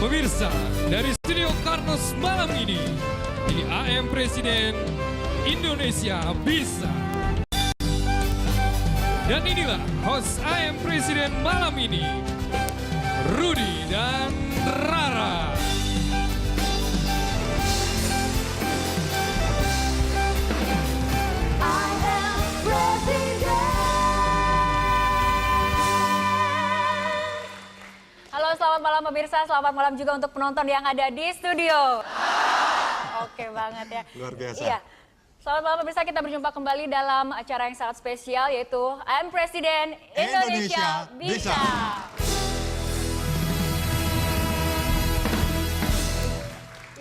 Pemirsa, dari Studio Karnos malam ini AM Presiden Indonesia Bisa. Dan inilah host AM Presiden malam ini, Rudy dan Rara. Halo, selamat malam pemirsa, selamat malam juga untuk penonton yang ada di studio. Oke banget ya. Luar biasa. Iya. Selamat malam pemirsa, kita berjumpa kembali dalam acara yang sangat spesial yaitu AM Presiden Indonesia Bisa.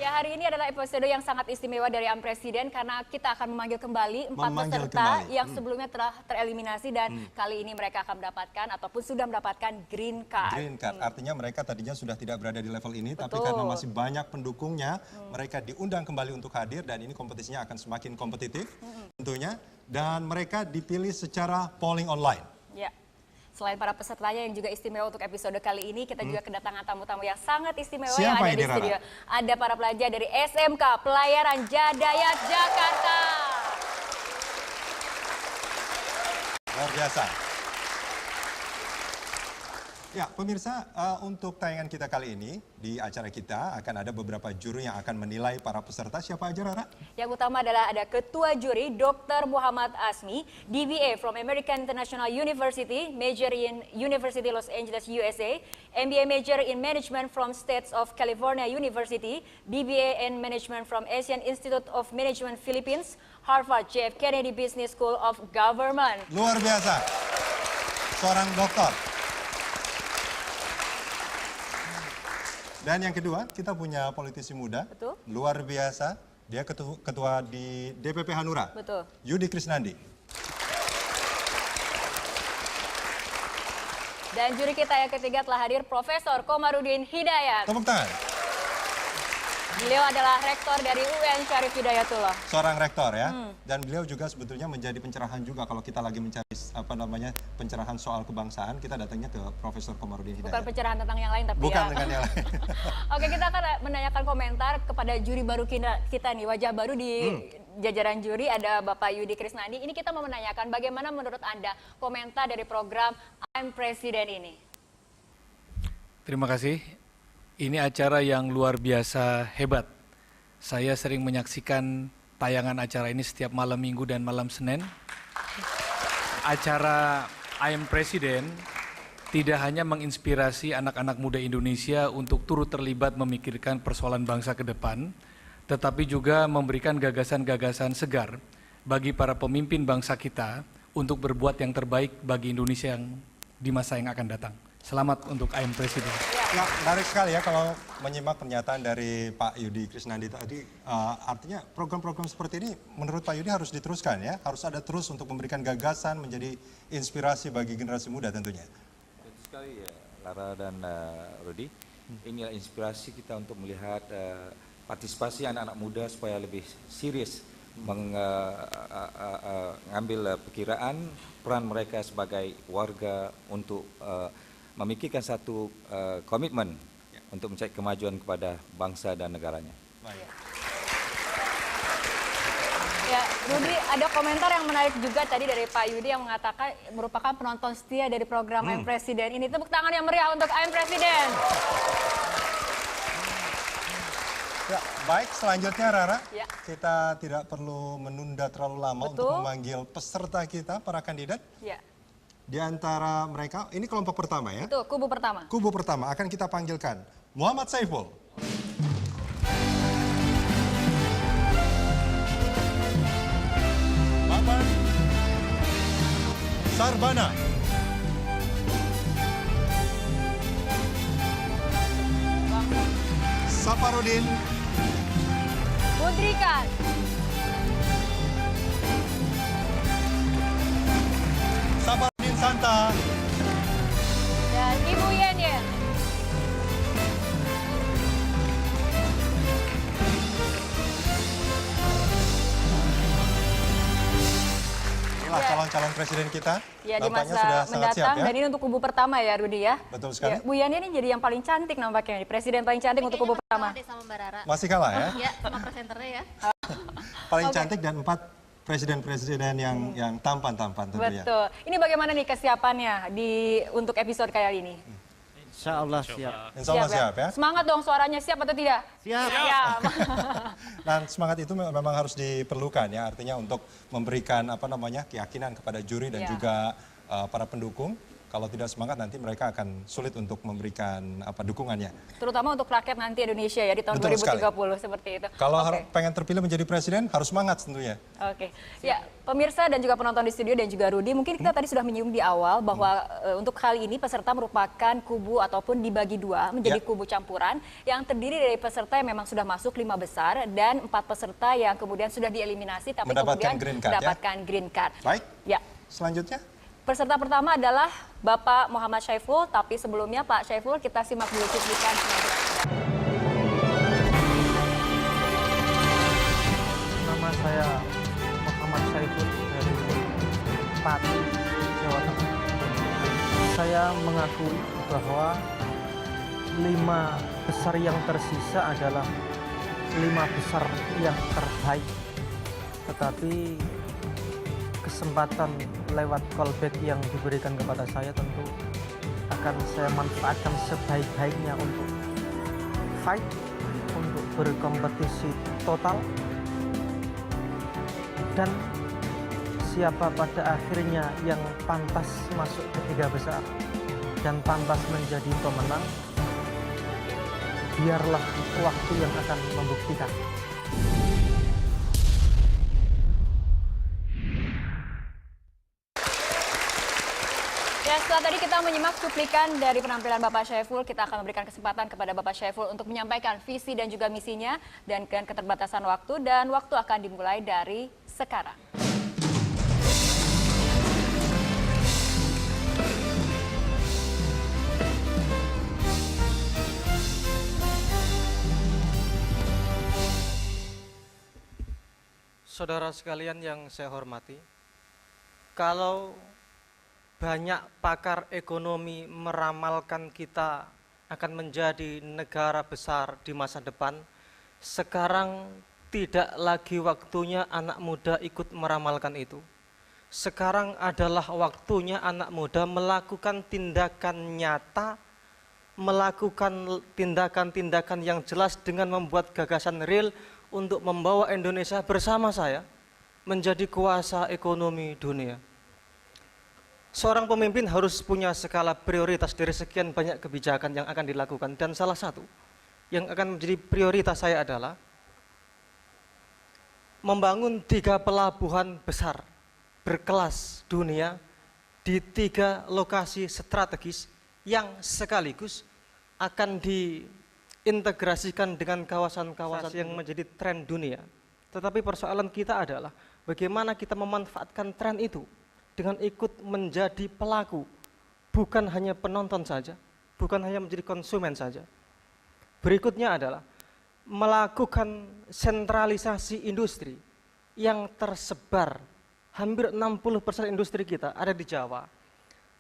Ya, hari ini adalah episode yang sangat istimewa dari AM Presiden karena kita akan memanggil kembali 4 peserta yang sebelumnya telah tereliminasi dan kali ini mereka akan mendapatkan ataupun sudah mendapatkan green card. Green card, artinya mereka tadinya sudah tidak berada di level ini, tapi karena masih banyak pendukungnya, mereka diundang kembali untuk hadir dan ini kompetisinya akan semakin kompetitif tentunya. Dan mereka dipilih secara polling online. Ya. Selain para pesertanya yang juga istimewa untuk episode kali ini, kita juga kedatangan tamu-tamu yang sangat istimewa yang ada di studio. Ada para pelajar dari SMK Pelayaran Jadayat Jakarta. Luar biasa. Ya, pemirsa, untuk tayangan kita kali ini, di acara kita akan ada beberapa juri yang akan menilai para peserta. Siapa aja, Rara? Yang utama adalah ada Ketua Juri Dr. Muhammad Asmi, DBA from American International University, major in University Los Angeles, USA, MBA major in Management from States of California University, BBA in Management from Asian Institute of Management Philippines, Harvard J.F. Kennedy Business School of Government. Luar biasa. Seorang dokter. Dan yang kedua, kita punya politisi muda. Betul. Luar biasa. Dia ketua di DPP Hanura. Betul. Yudi Krisnandi. Dan juri kita yang ketiga telah hadir Profesor Komarudin Hidayat. Tepuk tangan. Beliau adalah rektor dari UN Syarif Hidayatullah. Seorang rektor ya. Dan beliau juga sebetulnya menjadi pencerahan juga kalau kita lagi mencari pencerahan soal kebangsaan, kita datangnya ke Profesor Komarudin Hidayat. Bukan pencerahan tentang yang lain tapi bukan ya. dengan yang lain. Oke, kita akan menanyakan komentar kepada juri baru kita nih, wajah baru di jajaran juri ada Bapak Yudi Krisnandi. Ini kita mau menanyakan bagaimana menurut Anda komentar dari program I'm Presiden ini? Terima kasih. Ini acara yang luar biasa hebat. Saya sering menyaksikan tayangan acara ini setiap malam Minggu dan malam Senin. Acara I Am Presiden tidak hanya menginspirasi anak-anak muda Indonesia untuk turut terlibat memikirkan persoalan bangsa ke depan, tetapi juga memberikan gagasan-gagasan segar bagi para pemimpin bangsa kita untuk berbuat yang terbaik bagi Indonesia yang di masa yang akan datang. Selamat untuk I Am Presiden. Ya, menarik sekali ya kalau menyimak pernyataan dari Pak Yudi Krisnandi tadi. Artinya program-program seperti ini menurut Pak Yudi harus diteruskan ya. Harus ada terus untuk memberikan gagasan, menjadi inspirasi bagi generasi muda tentunya. Betul sekali ya, Lara dan Rudy. Inilah inspirasi kita untuk melihat partisipasi anak-anak muda supaya lebih serius mengambil perkiraan peran mereka sebagai warga untuk memikirkan satu komitmen untuk mencari kemajuan kepada bangsa dan negaranya. Baik. Ya, Rudi, ada komentar yang menarik juga tadi dari Pak Yudi yang mengatakan merupakan penonton setia dari program I'm Presiden ini. Tepuk tangan yang meriah untuk I'm Presiden. Ya, baik, selanjutnya Rara, Ya. kita tidak perlu menunda terlalu lama untuk memanggil peserta kita, para kandidat. Ya, Di antara mereka, ini kelompok pertama ya. itu kubu pertama. Kubu pertama akan kita panggilkan Muhammad Saiful. Maman Sarbana. Saparudin. Pudrikan. Saparudin Santa. Dan Ibu Yenyen. Inilah calon calon presiden kita. Ya, di Nampaknya masa sudah sangat siap mendatang, ya. dan ini untuk kubu pertama ya Rudi ya. Betul sekali. Ya, Bu Yani ini jadi yang paling cantik nampaknya, presiden paling cantik untuk kubu pertama. Sama Mbak Rara. Masih kalah ya. Ya, sama presenternya ya. Paling Oke. cantik dan 4 presiden-presiden yang tampan-tampan tentunya. Betul. Ini bagaimana nih kesiapannya untuk episode kali ini? Insya Allah siap. Insya Allah siap ya. Semangat dong, suaranya siap atau tidak? Siap. Siap. Dan semangat itu memang harus diperlukan ya, artinya untuk memberikan keyakinan kepada juri dan Ya. juga para pendukung. Kalau tidak semangat nanti mereka akan sulit untuk memberikan dukungannya. Terutama untuk rakyat nanti Indonesia ya di tahun Betul 2030 seperti itu. Kalau Oke. pengen terpilih menjadi presiden harus semangat tentunya. Oke, ya pemirsa dan juga penonton di studio dan juga Rudi, mungkin kita tadi sudah menyinggung di awal bahwa untuk kali ini peserta merupakan kubu ataupun dibagi dua menjadi Ya. kubu campuran yang terdiri dari peserta yang memang sudah masuk 5 besar dan 4 peserta yang kemudian sudah dieliminasi tapi Mendapatkan kemudian green card, ya? mendapatkan green card. Baik, Ya. selanjutnya. Peserta pertama adalah Bapak Muhammad Syaiful, tapi sebelumnya Pak Syaiful kita simak dulu cuplikan penampilan Anda. Nama saya Muhammad Syaiful dari Pati, Jawa Tengah. Saya mengakui bahwa 5 besar yang tersisa adalah 5 besar yang terbaik. Tetapi kesempatan lewat callback yang diberikan kepada saya tentu akan saya manfaatkan sebaik-baiknya untuk fight, untuk berkompetisi total, dan siapa pada akhirnya yang pantas masuk ke 3 besar dan pantas menjadi pemenang, biarlah waktu yang akan membuktikan. Ya, setelah tadi kita menyimak cuplikan dari penampilan Bapak Syaiful, kita akan memberikan kesempatan kepada Bapak Syaiful untuk menyampaikan visi dan juga misinya dan dengan keterbatasan waktu, dan waktu akan dimulai dari sekarang. Saudara sekalian yang saya hormati, kalau banyak pakar ekonomi meramalkan kita akan menjadi negara besar di masa depan, sekarang tidak lagi waktunya anak muda ikut meramalkan itu. Sekarang adalah waktunya anak muda melakukan tindakan nyata, melakukan tindakan-tindakan yang jelas dengan membuat gagasan real untuk membawa Indonesia bersama saya menjadi kuasa ekonomi dunia. Seorang pemimpin harus punya skala prioritas dari sekian banyak kebijakan yang akan dilakukan, dan salah satu yang akan menjadi prioritas saya adalah membangun 3 pelabuhan besar berkelas dunia di 3 lokasi strategis yang sekaligus akan diintegrasikan dengan kawasan-kawasan yang menjadi tren dunia. Tetapi persoalan kita adalah bagaimana kita memanfaatkan tren itu dengan ikut menjadi pelaku, bukan hanya penonton saja, bukan hanya menjadi konsumen saja. Berikutnya adalah melakukan sentralisasi industri yang tersebar. Hampir 60% industri kita ada di Jawa,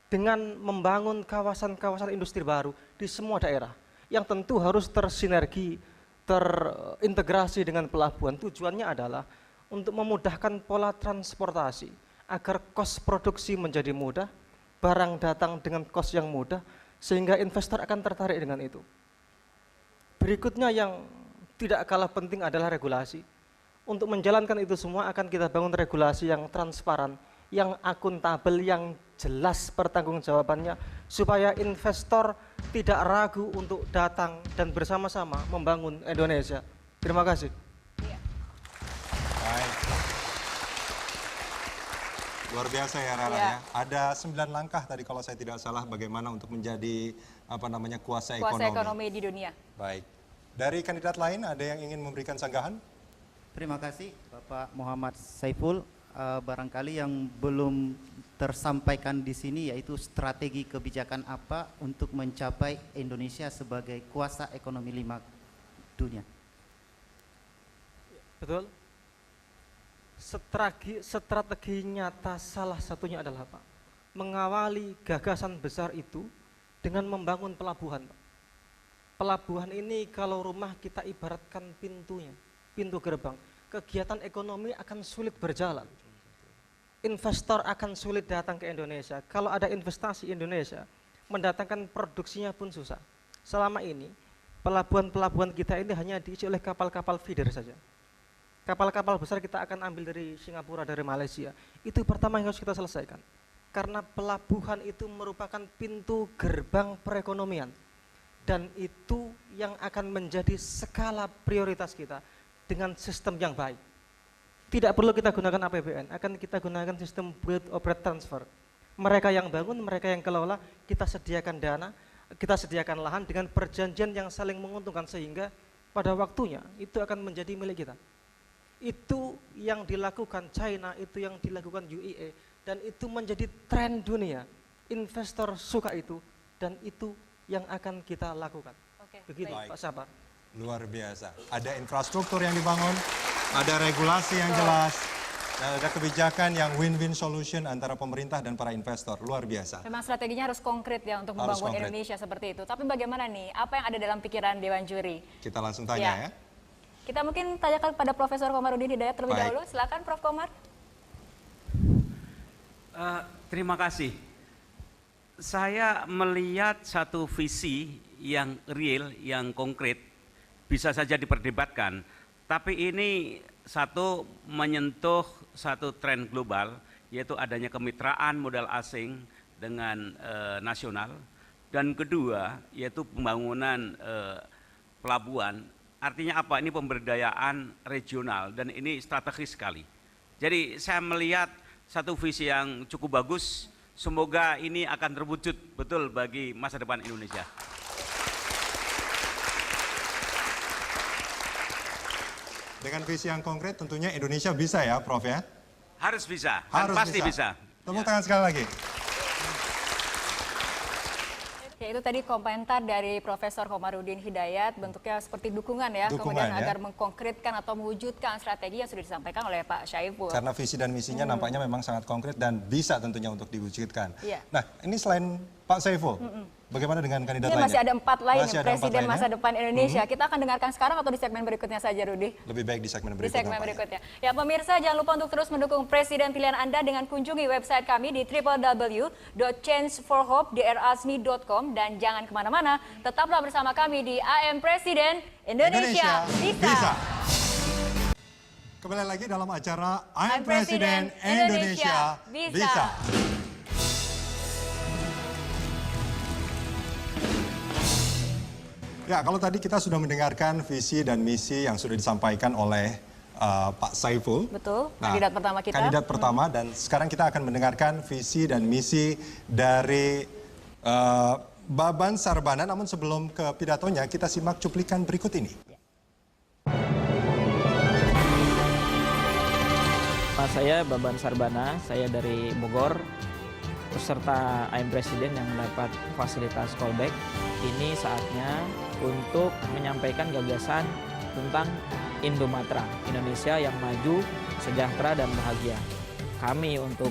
dengan membangun kawasan-kawasan industri baru di semua daerah yang tentu harus tersinergi, terintegrasi dengan pelabuhan. Tujuannya adalah untuk memudahkan pola transportasi agar kos produksi menjadi mudah, barang datang dengan kos yang mudah, sehingga investor akan tertarik dengan itu. Berikutnya yang tidak kalah penting adalah regulasi. Untuk menjalankan itu semua akan kita bangun regulasi yang transparan, yang akuntabel, yang jelas pertanggungjawabannya, supaya investor tidak ragu untuk datang dan bersama-sama membangun Indonesia. Terima kasih. Baik. Luar biasa ya Rara Ya. ya. Ada 9 langkah tadi kalau saya tidak salah bagaimana untuk menjadi kuasa Ekonomi di dunia. Baik. Dari kandidat lain ada yang ingin memberikan sanggahan? Terima kasih Bapak Muhammad Syaiful. Barangkali yang belum tersampaikan di sini yaitu strategi kebijakan apa untuk mencapai Indonesia sebagai kuasa ekonomi 5 dunia. Betul. strategi nyata salah satunya adalah Pak, mengawali gagasan besar itu dengan membangun pelabuhan Pak. Pelabuhan ini kalau rumah kita ibaratkan pintunya, pintu gerbang, kegiatan ekonomi akan sulit berjalan. Investor akan sulit datang ke Indonesia. Kalau ada investasi Indonesia, mendatangkan produksinya pun susah. Selama ini, pelabuhan-pelabuhan kita ini hanya diisi oleh kapal-kapal feeder saja. Kapal-kapal besar kita akan ambil dari Singapura, dari Malaysia. Itu pertama yang harus kita selesaikan. Karena pelabuhan itu merupakan pintu gerbang perekonomian. Dan itu yang akan menjadi skala prioritas kita dengan sistem yang baik. Tidak perlu kita gunakan APBN, akan kita gunakan sistem build, operate, transfer. Mereka yang bangun, mereka yang kelola, kita sediakan dana, kita sediakan lahan dengan perjanjian yang saling menguntungkan sehingga pada waktunya itu akan menjadi milik kita. Itu yang dilakukan China, itu yang dilakukan UAE, dan itu menjadi tren dunia. Investor suka itu, dan itu yang akan kita lakukan. Oke, Begitu baik. Pak Sabar. Luar biasa. Ada infrastruktur yang dibangun, ada regulasi yang jelas, dan ada kebijakan yang win-win solution antara pemerintah dan para investor. Luar biasa. Memang strateginya harus konkret ya untuk Harus membangun konkret. Indonesia seperti itu. Tapi bagaimana nih? Apa yang ada dalam pikiran Dewan Juri? Kita langsung tanya ya. Kita mungkin tanyakan kepada Profesor Komarudin Hidayat terlebih Baik. dahulu. Silakan Prof. Komar. Terima kasih. Saya melihat satu visi yang real, yang konkret, bisa saja diperdebatkan. Tapi ini satu menyentuh satu tren global, yaitu adanya kemitraan modal asing dengan nasional. Dan kedua, yaitu pembangunan pelabuhan. Artinya apa? Ini pemberdayaan regional dan ini strategis sekali. Jadi saya melihat satu visi yang cukup bagus. Semoga ini akan terwujud betul bagi masa depan Indonesia. Dengan visi yang konkret tentunya Indonesia bisa ya Prof ya? Harus bisa, dan pasti bisa. Tepuk tangan sekali lagi. Ya, itu tadi komentar dari Profesor Komarudin Hidayat, bentuknya seperti dukungan ya, Dukungan, kemudian ya. agar mengkonkretkan atau mewujudkan strategi yang sudah disampaikan oleh Pak Syaiful. Karena visi dan misinya nampaknya memang sangat konkret dan bisa tentunya untuk diwujudkan. Iya. Nah, ini selain Pak Saiful, bagaimana dengan kandidat Ini lainnya? masih ada 4 lain, Masih ada 4 Presiden lainnya? masa depan Indonesia. Kita akan dengarkan sekarang atau di segmen berikutnya saja, Rudi? Lebih baik di segmen Di berikutnya. segmen Pak, ya. berikutnya. Ya, pemirsa jangan lupa untuk terus mendukung Presiden pilihan Anda dengan kunjungi website kami di www.changeforhopedrasmi.com dan jangan kemana-mana, tetaplah bersama kami di AM Presiden Indonesia Bisa. Kembali lagi dalam acara I'm I'm Presiden Indonesia Bisa. Ya, kalau tadi kita sudah mendengarkan visi dan misi yang sudah disampaikan oleh Pak Saiful. Betul, kandidat pertama kita. Kandidat pertama, dan sekarang kita akan mendengarkan visi dan misi dari Baban Sarbana. Namun sebelum ke pidatonya, kita simak cuplikan berikut ini. Saya Baban Sarbana, saya dari Bogor, peserta I'm Presiden yang mendapat fasilitas callback. Ini saatnya untuk menyampaikan gagasan tentang Indomatra, Indonesia yang maju, sejahtera, dan bahagia. Kami untuk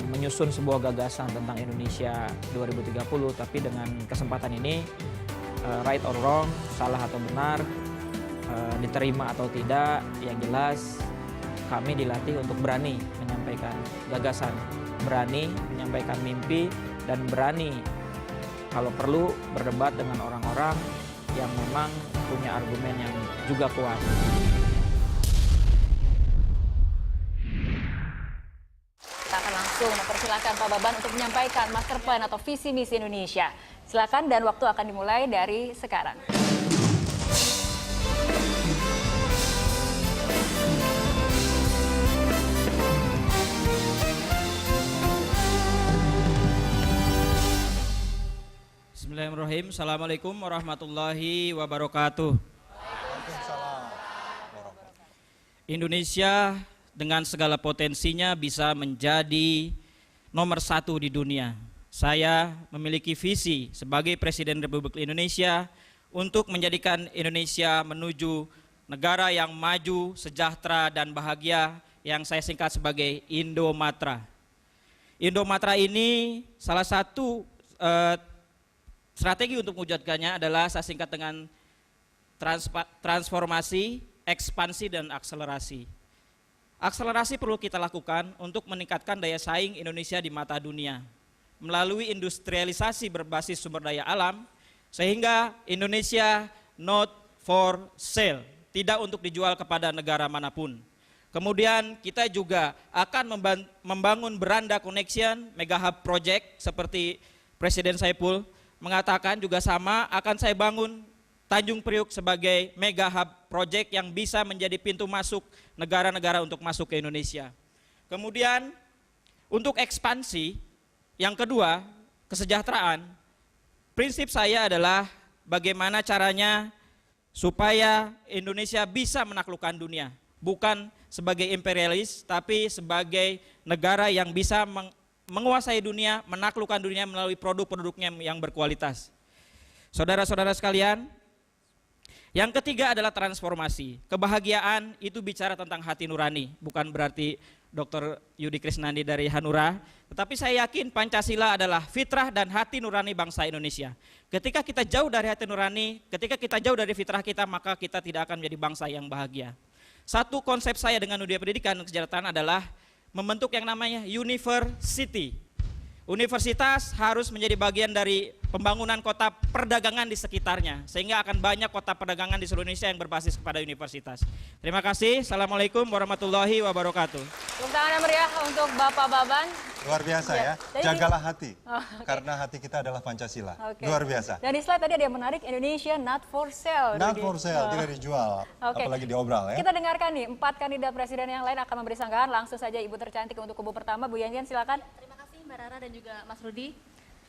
menyusun sebuah gagasan tentang Indonesia 2030, tapi dengan kesempatan ini, right or wrong, salah atau benar, diterima atau tidak, yang jelas kami dilatih untuk berani menyampaikan gagasan, berani menyampaikan mimpi, dan berani kalau perlu berdebat dengan orang-orang yang memang punya argumen yang juga kuat. Kita akan langsung mempersilahkan Pak Baban untuk menyampaikan master plan atau visi misi Indonesia. Silakan dan waktu akan dimulai dari sekarang. Bismillahirrahmanirrahim. Assalamualaikum warahmatullahi wabarakatuh. Indonesia dengan segala potensinya bisa menjadi nomor 1 di dunia. Saya memiliki visi sebagai Presiden Republik Indonesia untuk menjadikan Indonesia menuju negara yang maju, sejahtera, dan bahagia yang saya singkat sebagai Indomatra. Indomatra ini salah satu strategi untuk mewujudkannya adalah saya singkat dengan transformasi, ekspansi, dan akselerasi. Akselerasi perlu kita lakukan untuk meningkatkan daya saing Indonesia di mata dunia melalui industrialisasi berbasis sumber daya alam, sehingga Indonesia not for sale, tidak untuk dijual kepada negara manapun. Kemudian kita juga akan membangun Beranda Connection, Mega Hub Project seperti Presiden Saiful mengatakan juga sama, akan saya bangun Tanjung Priuk sebagai Mega Hub Project yang bisa menjadi pintu masuk negara-negara untuk masuk ke Indonesia. Kemudian untuk ekspansi, yang kedua, kesejahteraan. Prinsip saya adalah bagaimana caranya supaya Indonesia bisa menaklukkan dunia. Bukan sebagai imperialis, tapi sebagai negara yang bisa menguasai dunia, menaklukkan dunia melalui produk-produknya yang berkualitas. Saudara-saudara sekalian, yang ketiga adalah transformasi. Kebahagiaan itu bicara tentang hati nurani, bukan berarti Dr. Yudi Krisnandi dari Hanura, tetapi saya yakin Pancasila adalah fitrah dan hati nurani bangsa Indonesia. Ketika kita jauh dari hati nurani, ketika kita jauh dari fitrah kita, maka kita tidak akan menjadi bangsa yang bahagia. Satu konsep saya dengan dunia pendidikan dan kesejahteraan adalah membentuk yang namanya university. Universitas harus menjadi bagian dari pembangunan kota perdagangan di sekitarnya, sehingga akan banyak kota perdagangan di seluruh Indonesia yang berbasis kepada universitas. Terima kasih. Assalamualaikum warahmatullahi wabarakatuh. Tepuk tangan yang meriah untuk Bapak Baban. Luar biasa ya. Jagalah hati, karena hati kita adalah Pancasila. Luar biasa. Dan di slide tadi ada yang menarik, Indonesia not for sale. Not for sale, tidak dijual, apalagi diobral ya. Kita dengarkan nih, 4 kandidat presiden yang lain akan memberi sanggahan. Langsung saja Ibu tercantik untuk kubu pertama, Bu Yantian silakan. Terima kasih Mbak Rara dan juga Mas Rudi.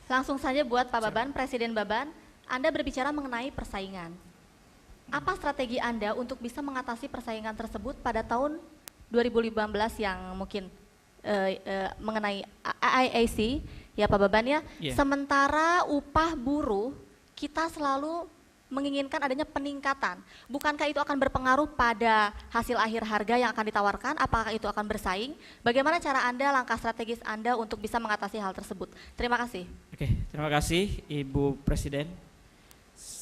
Langsung saja buat Pak Baban, Presiden Baban, Anda berbicara mengenai persaingan. Apa strategi Anda untuk bisa mengatasi persaingan tersebut pada tahun 2015 yang mungkin mengenai IAC, ya Pak Baban ya. Sementara upah buruh kita selalu menginginkan adanya peningkatan. Bukankah itu akan berpengaruh pada hasil akhir harga yang akan ditawarkan? Apakah itu akan bersaing? Bagaimana cara Anda, langkah strategis Anda untuk bisa mengatasi hal tersebut? Terima kasih. Oke, terima kasih Ibu Presiden.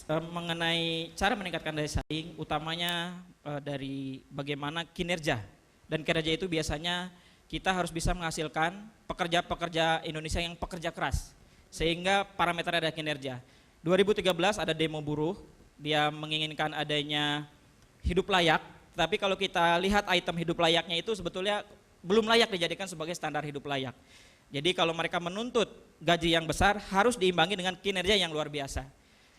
Mengenai cara meningkatkan daya saing, utamanya dari bagaimana kinerja. Dan kinerja itu biasanya kita harus bisa menghasilkan pekerja-pekerja Indonesia yang pekerja keras, sehingga parameter ada kinerja. 2013 ada demo buruh, dia menginginkan adanya hidup layak, tapi kalau kita lihat item hidup layaknya itu sebetulnya belum layak dijadikan sebagai standar hidup layak. Jadi kalau mereka menuntut gaji yang besar harus diimbangi dengan kinerja yang luar biasa.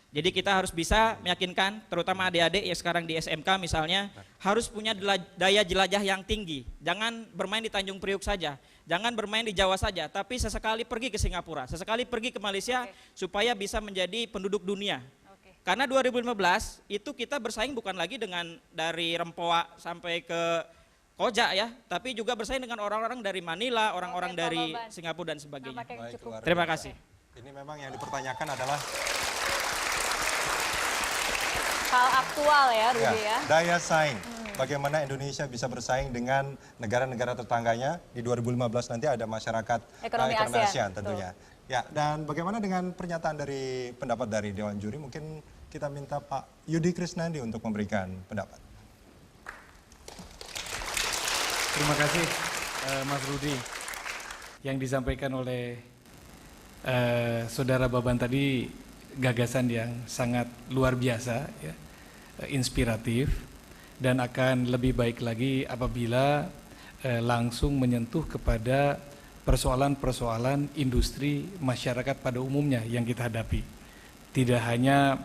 Jadi kita harus bisa meyakinkan, terutama adik-adik yang sekarang di SMK misalnya, harus punya daya jelajah yang tinggi. Jangan bermain di Tanjung Priuk saja, jangan bermain di Jawa saja, tapi sesekali pergi ke Singapura, sesekali pergi ke Malaysia, supaya bisa menjadi penduduk dunia. Karena 2015 itu kita bersaing bukan lagi dengan dari Rempoa sampai ke Koja ya, tapi juga bersaing dengan orang-orang dari Manila, orang-orang dari Singapura dan sebagainya. Terima kasih. Ini memang yang dipertanyakan adalah hal aktual ya, Rudi ya. Daya saing. Bagaimana Indonesia bisa bersaing dengan negara-negara tetangganya di 2015 nanti ada masyarakat ekonomi ASEAN tentunya. Ya, dan bagaimana dengan pernyataan dari pendapat dari Dewan Juri? Mungkin kita minta Pak Yudi Krisnandi untuk memberikan pendapat. Terima kasih Mas Rudi. Yang disampaikan oleh Saudara Baban tadi gagasan yang sangat luar biasa, ya, inspiratif, dan akan lebih baik lagi apabila langsung menyentuh kepada persoalan-persoalan industri masyarakat pada umumnya yang kita hadapi. Tidak hanya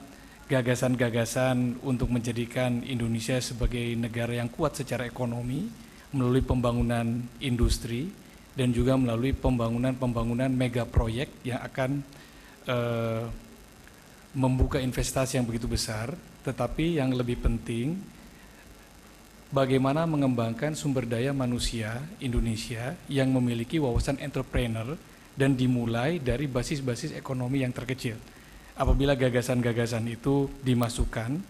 gagasan-gagasan untuk menjadikan Indonesia sebagai negara yang kuat secara ekonomi melalui pembangunan industri dan juga melalui pembangunan mega proyek yang akan membuka investasi yang begitu besar, tetapi yang lebih penting bagaimana mengembangkan sumber daya manusia Indonesia yang memiliki wawasan entrepreneur dan dimulai dari basis-basis ekonomi yang terkecil. Apabila gagasan-gagasan itu dimasukkan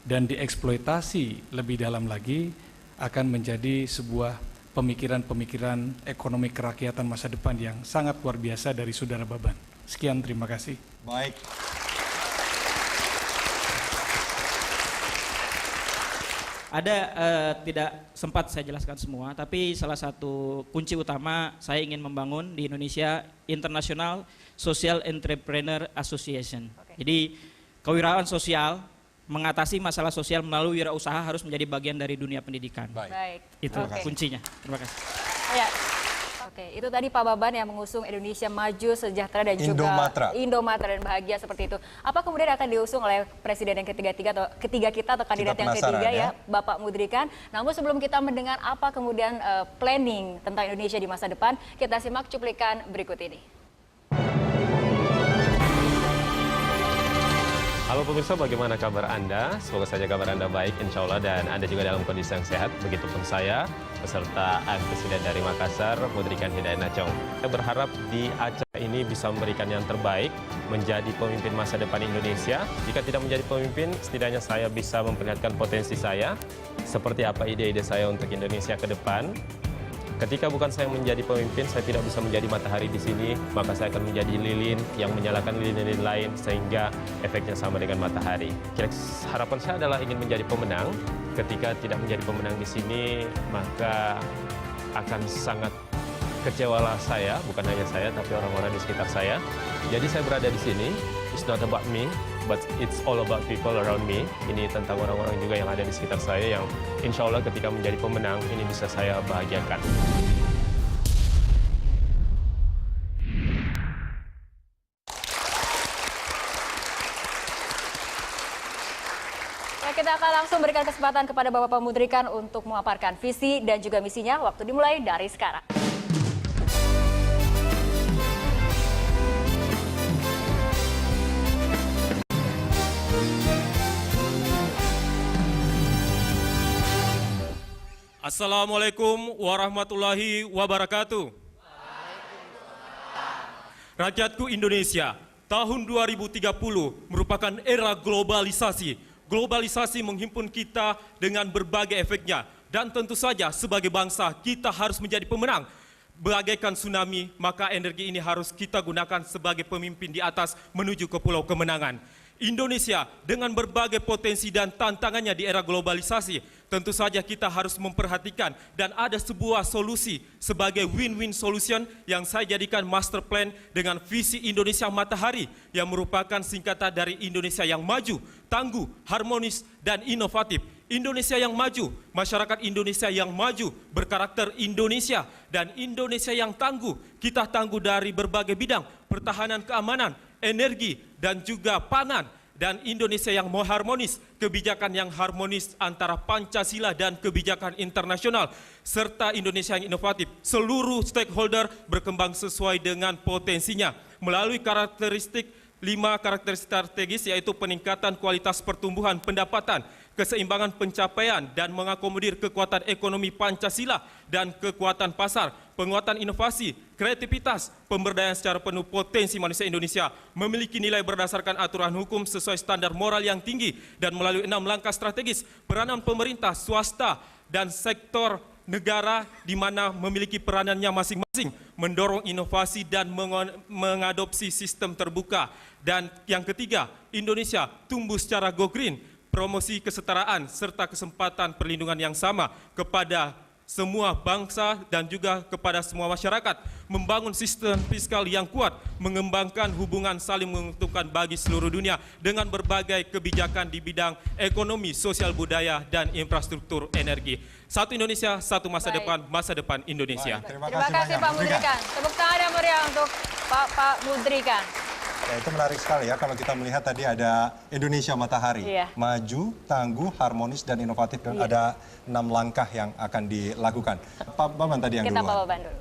dan dieksploitasi lebih dalam lagi, akan menjadi sebuah pemikiran-pemikiran ekonomi kerakyatan masa depan yang sangat luar biasa dari Saudara Baban. Sekian, terima kasih. Baik. Ada tidak sempat saya jelaskan semua, tapi salah satu kunci utama saya ingin membangun di Indonesia International Social Entrepreneur Association. Jadi kewirausahaan sosial, mengatasi masalah sosial melalui wirausaha harus menjadi bagian dari dunia pendidikan. Baik. Itu Oke. kuncinya. Terima kasih. Ya. Oke, itu tadi Pak Baban yang mengusung Indonesia Maju, Sejahtera dan juga Indomatra dan Bahagia seperti itu. Apa kemudian akan diusung oleh Presiden yang ketiga kita atau kandidat yang ketiga ya, Bapak Mudrikan. Namun sebelum kita mendengar apa kemudian planning tentang Indonesia di masa depan, kita simak cuplikan berikut ini. Halo pemirsa, bagaimana kabar Anda? Semoga saja kabar Anda baik, insya Allah, dan Anda juga dalam kondisi yang sehat. Begitupun saya, peserta Presiden dari Makassar, Mudrikan Hidayat Nachong. Saya berharap di acara ini bisa memberikan yang terbaik, menjadi pemimpin masa depan Indonesia. Jika tidak menjadi pemimpin, setidaknya saya bisa memperlihatkan potensi saya, seperti apa ide-ide saya untuk Indonesia ke depan. Ketika bukan saya menjadi pemimpin, saya tidak bisa menjadi matahari di sini, maka saya akan menjadi lilin yang menyalakan lilin-lilin lain sehingga efeknya sama dengan matahari. Harapan saya adalah ingin menjadi pemenang. Ketika tidak menjadi pemenang di sini, maka akan sangat kecewalah saya, bukan hanya saya, tapi orang-orang di sekitar saya. Jadi saya berada di sini, it's not about me, but it's all about people around me. Ini tentang orang-orang juga yang ada di sekitar saya yang insya Allah ketika menjadi pemenang, ini bisa saya bahagiakan. Ya, kita akan langsung berikan kesempatan kepada Bapak Mudrikan untuk memaparkan visi dan juga misinya. Waktu dimulai dari sekarang. Assalamualaikum warahmatullahi wabarakatuh. Rakyatku Indonesia, tahun 2030 merupakan era globalisasi. Globalisasi menghimpun kita dengan berbagai efeknya. Dan tentu saja sebagai bangsa kita harus menjadi pemenang. Bagaikan tsunami, maka energi ini harus kita gunakan sebagai pemimpin di atas menuju ke pulau kemenangan. Indonesia dengan berbagai potensi dan tantangannya di era globalisasi, tentu saja kita harus memperhatikan dan ada sebuah solusi sebagai win-win solution yang saya jadikan master plan dengan visi Indonesia Matahari yang merupakan singkatan dari Indonesia yang maju, tangguh, harmonis, dan inovatif. Indonesia yang maju, masyarakat Indonesia yang maju, berkarakter Indonesia, dan Indonesia yang tangguh. Kita tangguh dari berbagai bidang, pertahanan keamanan, energi, dan juga pangan. Dan Indonesia yang mau harmonis, kebijakan yang harmonis antara Pancasila dan kebijakan internasional, serta Indonesia yang inovatif. Seluruh stakeholder berkembang sesuai dengan potensinya melalui karakteristik 5 karakteristik strategis, yaitu peningkatan kualitas pertumbuhan pendapatan, keseimbangan pencapaian dan mengakomodir kekuatan ekonomi Pancasila dan kekuatan pasar, penguatan inovasi, kreativitas, pemberdayaan secara penuh potensi manusia Indonesia, memiliki nilai berdasarkan aturan hukum sesuai standar moral yang tinggi, dan melalui 6 langkah strategis, peranan pemerintah, swasta, dan sektor negara di mana memiliki peranannya masing-masing, mendorong inovasi dan mengadopsi sistem terbuka. Dan yang ketiga, Indonesia tumbuh secara go green, promosi kesetaraan serta kesempatan perlindungan yang sama kepada semua bangsa dan juga kepada semua masyarakat, membangun sistem fiskal yang kuat, mengembangkan hubungan saling menguntungkan bagi seluruh dunia dengan berbagai kebijakan di bidang ekonomi, sosial budaya, dan infrastruktur energi. Satu Indonesia, satu masa depan, masa depan Indonesia. Terima kasih Pak Mudrikan. Tepuk tangan yang meriah untuk Pak Mudrikan. Ya, itu menarik sekali ya kalau kita melihat tadi ada Indonesia Matahari, maju, tangguh, harmonis, dan inovatif, dan ada 6 langkah yang akan dilakukan. Pak Baban tadi yang duluan. Kita Pak Baban dulu.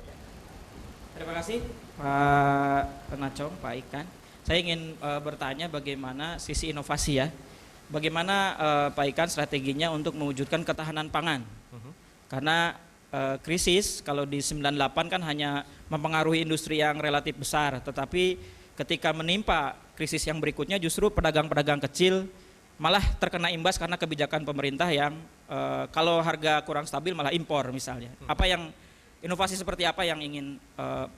Terima kasih Pak Nachong, Pak Ikan. Saya ingin bertanya bagaimana sisi inovasi ya. Bagaimana Pak Ikan strateginya untuk mewujudkan ketahanan pangan. Karena krisis kalau di 98 kan hanya mempengaruhi industri yang relatif besar, tetapi ketika menimpa krisis yang berikutnya justru pedagang-pedagang kecil malah terkena imbas karena kebijakan pemerintah yang kalau harga kurang stabil malah impor misalnya. Apa yang inovasi seperti apa yang ingin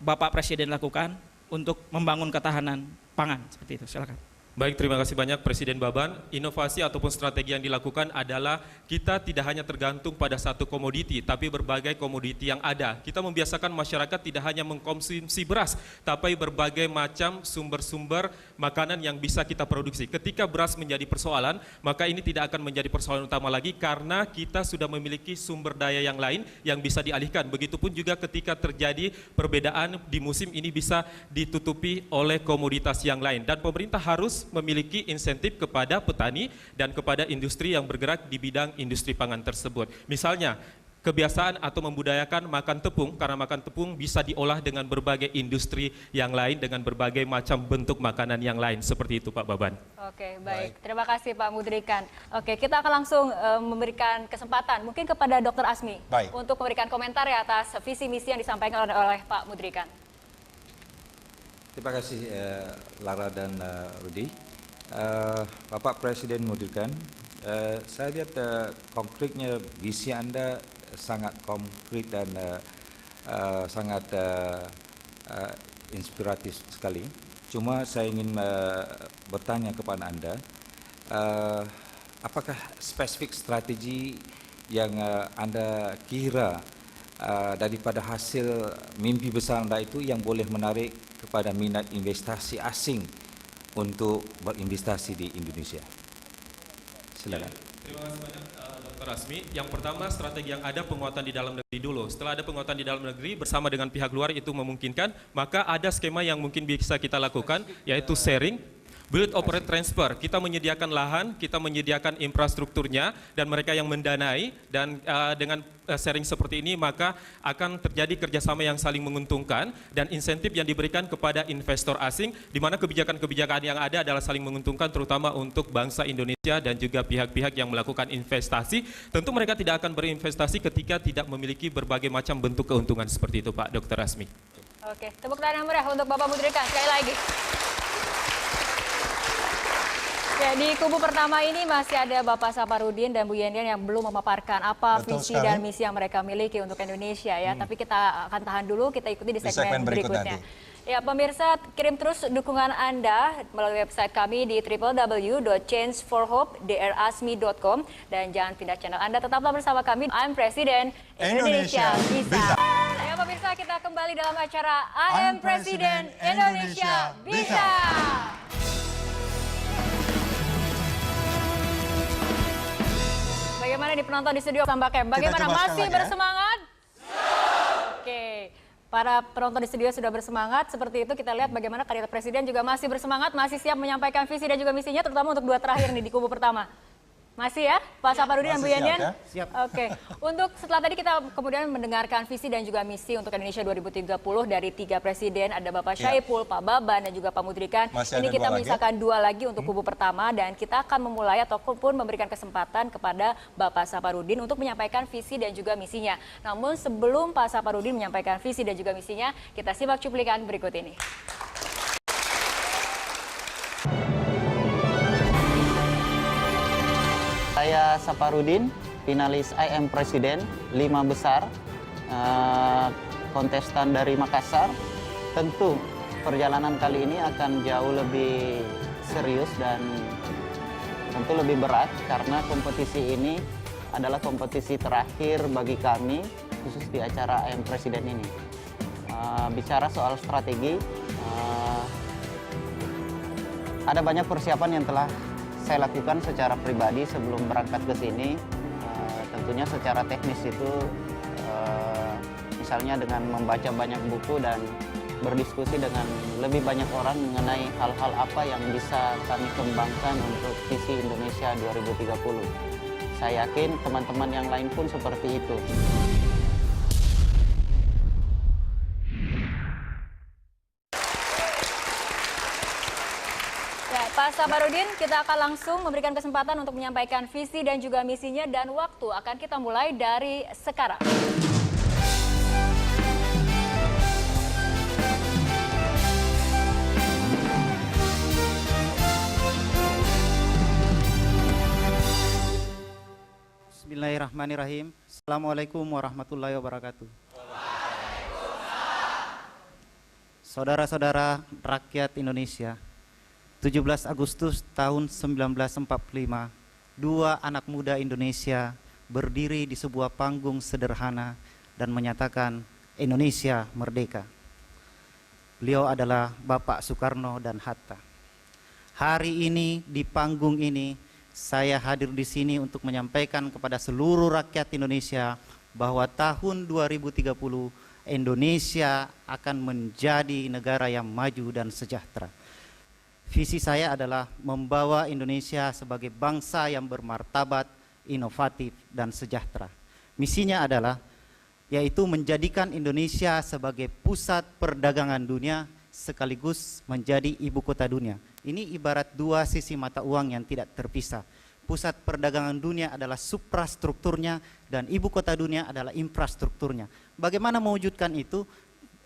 Bapak Presiden lakukan untuk membangun ketahanan pangan seperti itu? Silakan. Baik, terima kasih banyak Presiden Baban. Inovasi ataupun strategi yang dilakukan adalah kita tidak hanya tergantung pada satu komoditi, tapi berbagai komoditi yang ada. Kita membiasakan masyarakat tidak hanya mengkonsumsi beras, tapi berbagai macam sumber-sumber makanan yang bisa kita produksi. Ketika beras menjadi persoalan, maka ini tidak akan menjadi persoalan utama lagi karena kita sudah memiliki sumber daya yang lain yang bisa dialihkan. Begitupun juga ketika terjadi perbedaan di musim ini bisa ditutupi oleh komoditas yang lain. Dan pemerintah harus memiliki insentif kepada petani dan kepada industri yang bergerak di bidang industri pangan tersebut. Misalnya, kebiasaan atau membudayakan makan tepung, karena makan tepung bisa diolah dengan berbagai industri yang lain, dengan berbagai macam bentuk makanan yang lain. Seperti itu Pak Baban. Oke, baik. Terima kasih Pak Mudrikan. Oke, kita akan langsung memberikan kesempatan mungkin kepada Dr. Asmi untuk memberikan komentar ya atas visi misi yang disampaikan oleh Pak Mudrikan. Terima kasih Lara dan Rudi. Bapak Presiden Mudrikan, saya lihat konkretnya visi Anda sangat konkret dan sangat inspiratif sekali. Cuma saya ingin bertanya kepada Anda, apakah spesifik strategi yang Anda kira daripada hasil mimpi besar Anda itu yang boleh menarik kepada minat investasi asing untuk berinvestasi di Indonesia? Silakan. Terima kasih banyak Dr. Asmi. Yang pertama, strategi yang ada penguatan di dalam negeri dulu. Setelah ada penguatan di dalam negeri bersama dengan pihak luar itu memungkinkan, maka ada skema yang mungkin bisa kita lakukan, yaitu sharing, build, operate, transfer. Kita menyediakan lahan, kita menyediakan infrastrukturnya, dan mereka yang mendanai, dan dengan sharing seperti ini maka akan terjadi kerjasama yang saling menguntungkan dan insentif yang diberikan kepada investor asing, di mana kebijakan-kebijakan yang ada adalah saling menguntungkan terutama untuk bangsa Indonesia dan juga pihak-pihak yang melakukan investasi. Tentu mereka tidak akan berinvestasi ketika tidak memiliki berbagai macam bentuk keuntungan seperti itu Pak Dr. Asmi. Oke, tepuk tangan yang meriah untuk Bapak Mudrikan sekali lagi. Ya, di kubu pertama ini masih ada Bapak Saparudin dan Bu Yendian yang belum memaparkan apa visi dan misi yang mereka miliki untuk Indonesia ya. Tapi kita akan tahan dulu, kita ikuti di segmen berikutnya. Ya, pemirsa, kirim terus dukungan Anda melalui website kami di www.changeforhope.drasmi.com dan jangan pindah channel Anda, tetaplah bersama kami. I'm Presiden, Indonesia bisa. Ya, pemirsa, kita kembali dalam acara I'm Presiden, Indonesia bisa. Bagaimana di penonton di studio tampaknya? Bagaimana, masih bersemangat? Oke, para penonton di studio sudah bersemangat. Seperti itu kita lihat bagaimana kandidat presiden juga masih bersemangat, masih siap menyampaikan visi dan juga misinya, terutama untuk dua terakhir nih di kubu pertama. Masih ya, Pak Saparudin dan Bu Yendian? Ya? Siap. Oke, untuk setelah tadi kita kemudian mendengarkan visi dan juga misi untuk Indonesia 2030 dari 3 presiden, ada Bapak Syaiful, Pak Baban, dan juga Pak Mudrikan. Ini kita menyisakan 2 lagi untuk kubu pertama dan kita akan memulai ataupun memberikan kesempatan kepada Bapak Saparudin untuk menyampaikan visi dan juga misinya. Namun sebelum Pak Saparudin menyampaikan visi dan juga misinya, kita simak cuplikan berikut ini. Saya Saparudin, finalis I Am Presiden, 5 besar, kontestan dari Makassar. Tentu perjalanan kali ini akan jauh lebih serius dan tentu lebih berat karena kompetisi ini adalah kompetisi terakhir bagi kami khusus di acara I Am Presiden ini. Bicara soal strategi, ada banyak persiapan yang telah saya lakukan secara pribadi sebelum berangkat ke sini. Tentunya secara teknis itu misalnya dengan membaca banyak buku dan berdiskusi dengan lebih banyak orang mengenai hal-hal apa yang bisa kami kembangkan untuk visi Indonesia 2030. Saya yakin teman-teman yang lain pun seperti itu. Pak Saparudin, kita akan langsung memberikan kesempatan untuk menyampaikan visi dan juga misinya dan waktu akan kita mulai dari sekarang. Bismillahirrahmanirrahim. Assalamualaikum warahmatullahi wabarakatuh. Saudara-saudara rakyat Indonesia, 17 Agustus tahun 1945, dua anak muda Indonesia berdiri di sebuah panggung sederhana dan menyatakan Indonesia merdeka. Beliau adalah Bapak Soekarno dan Hatta. Hari ini di panggung ini saya hadir di sini untuk menyampaikan kepada seluruh rakyat Indonesia bahwa tahun 2030 Indonesia akan menjadi negara yang maju dan sejahtera. Visi saya adalah membawa Indonesia sebagai bangsa yang bermartabat, inovatif, dan sejahtera. Misinya adalah yaitu menjadikan Indonesia sebagai pusat perdagangan dunia sekaligus menjadi ibu kota dunia. Ini ibarat dua sisi mata uang yang tidak terpisah. Pusat perdagangan dunia adalah suprastrukturnya dan ibu kota dunia adalah infrastrukturnya. Bagaimana mewujudkan itu?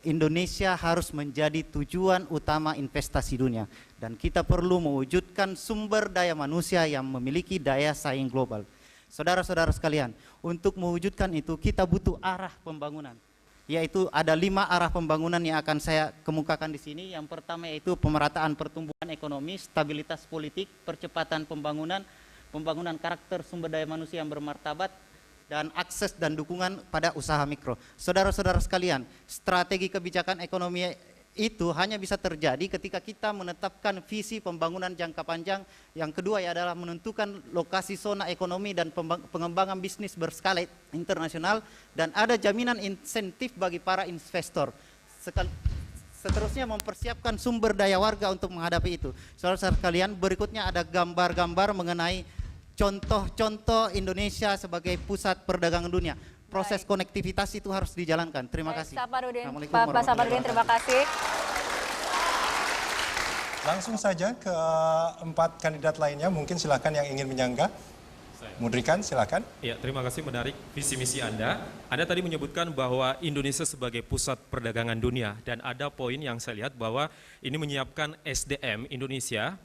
Indonesia harus menjadi tujuan utama investasi dunia dan kita perlu mewujudkan sumber daya manusia yang memiliki daya saing global. Saudara-saudara sekalian, untuk mewujudkan itu kita butuh arah pembangunan. Yaitu ada 5 arah pembangunan yang akan saya kemukakan di sini. Yang pertama yaitu pemerataan pertumbuhan ekonomi, stabilitas politik, percepatan pembangunan, pembangunan karakter sumber daya manusia yang bermartabat, dan akses dan dukungan pada usaha mikro. Saudara-saudara sekalian, strategi kebijakan ekonomi itu hanya bisa terjadi ketika kita menetapkan visi pembangunan jangka panjang. Yang kedua adalah menentukan lokasi zona ekonomi dan pengembangan bisnis berskala internasional dan ada jaminan insentif bagi para investor. Seterusnya mempersiapkan sumber daya warga untuk menghadapi itu. Saudara-saudara sekalian, berikutnya ada gambar-gambar mengenai contoh-contoh Indonesia sebagai pusat perdagangan dunia. Proses konektivitas itu harus dijalankan. Terima kasih. Pak Saparudin, terima kasih. Langsung saja ke 4 kandidat lainnya, mungkin silakan yang ingin menyangga. Mudrikan, silakan. Ya, terima kasih, menarik visi misi Anda. Anda tadi menyebutkan bahwa Indonesia sebagai pusat perdagangan dunia dan ada poin yang saya lihat bahwa ini menyiapkan SDM Indonesia,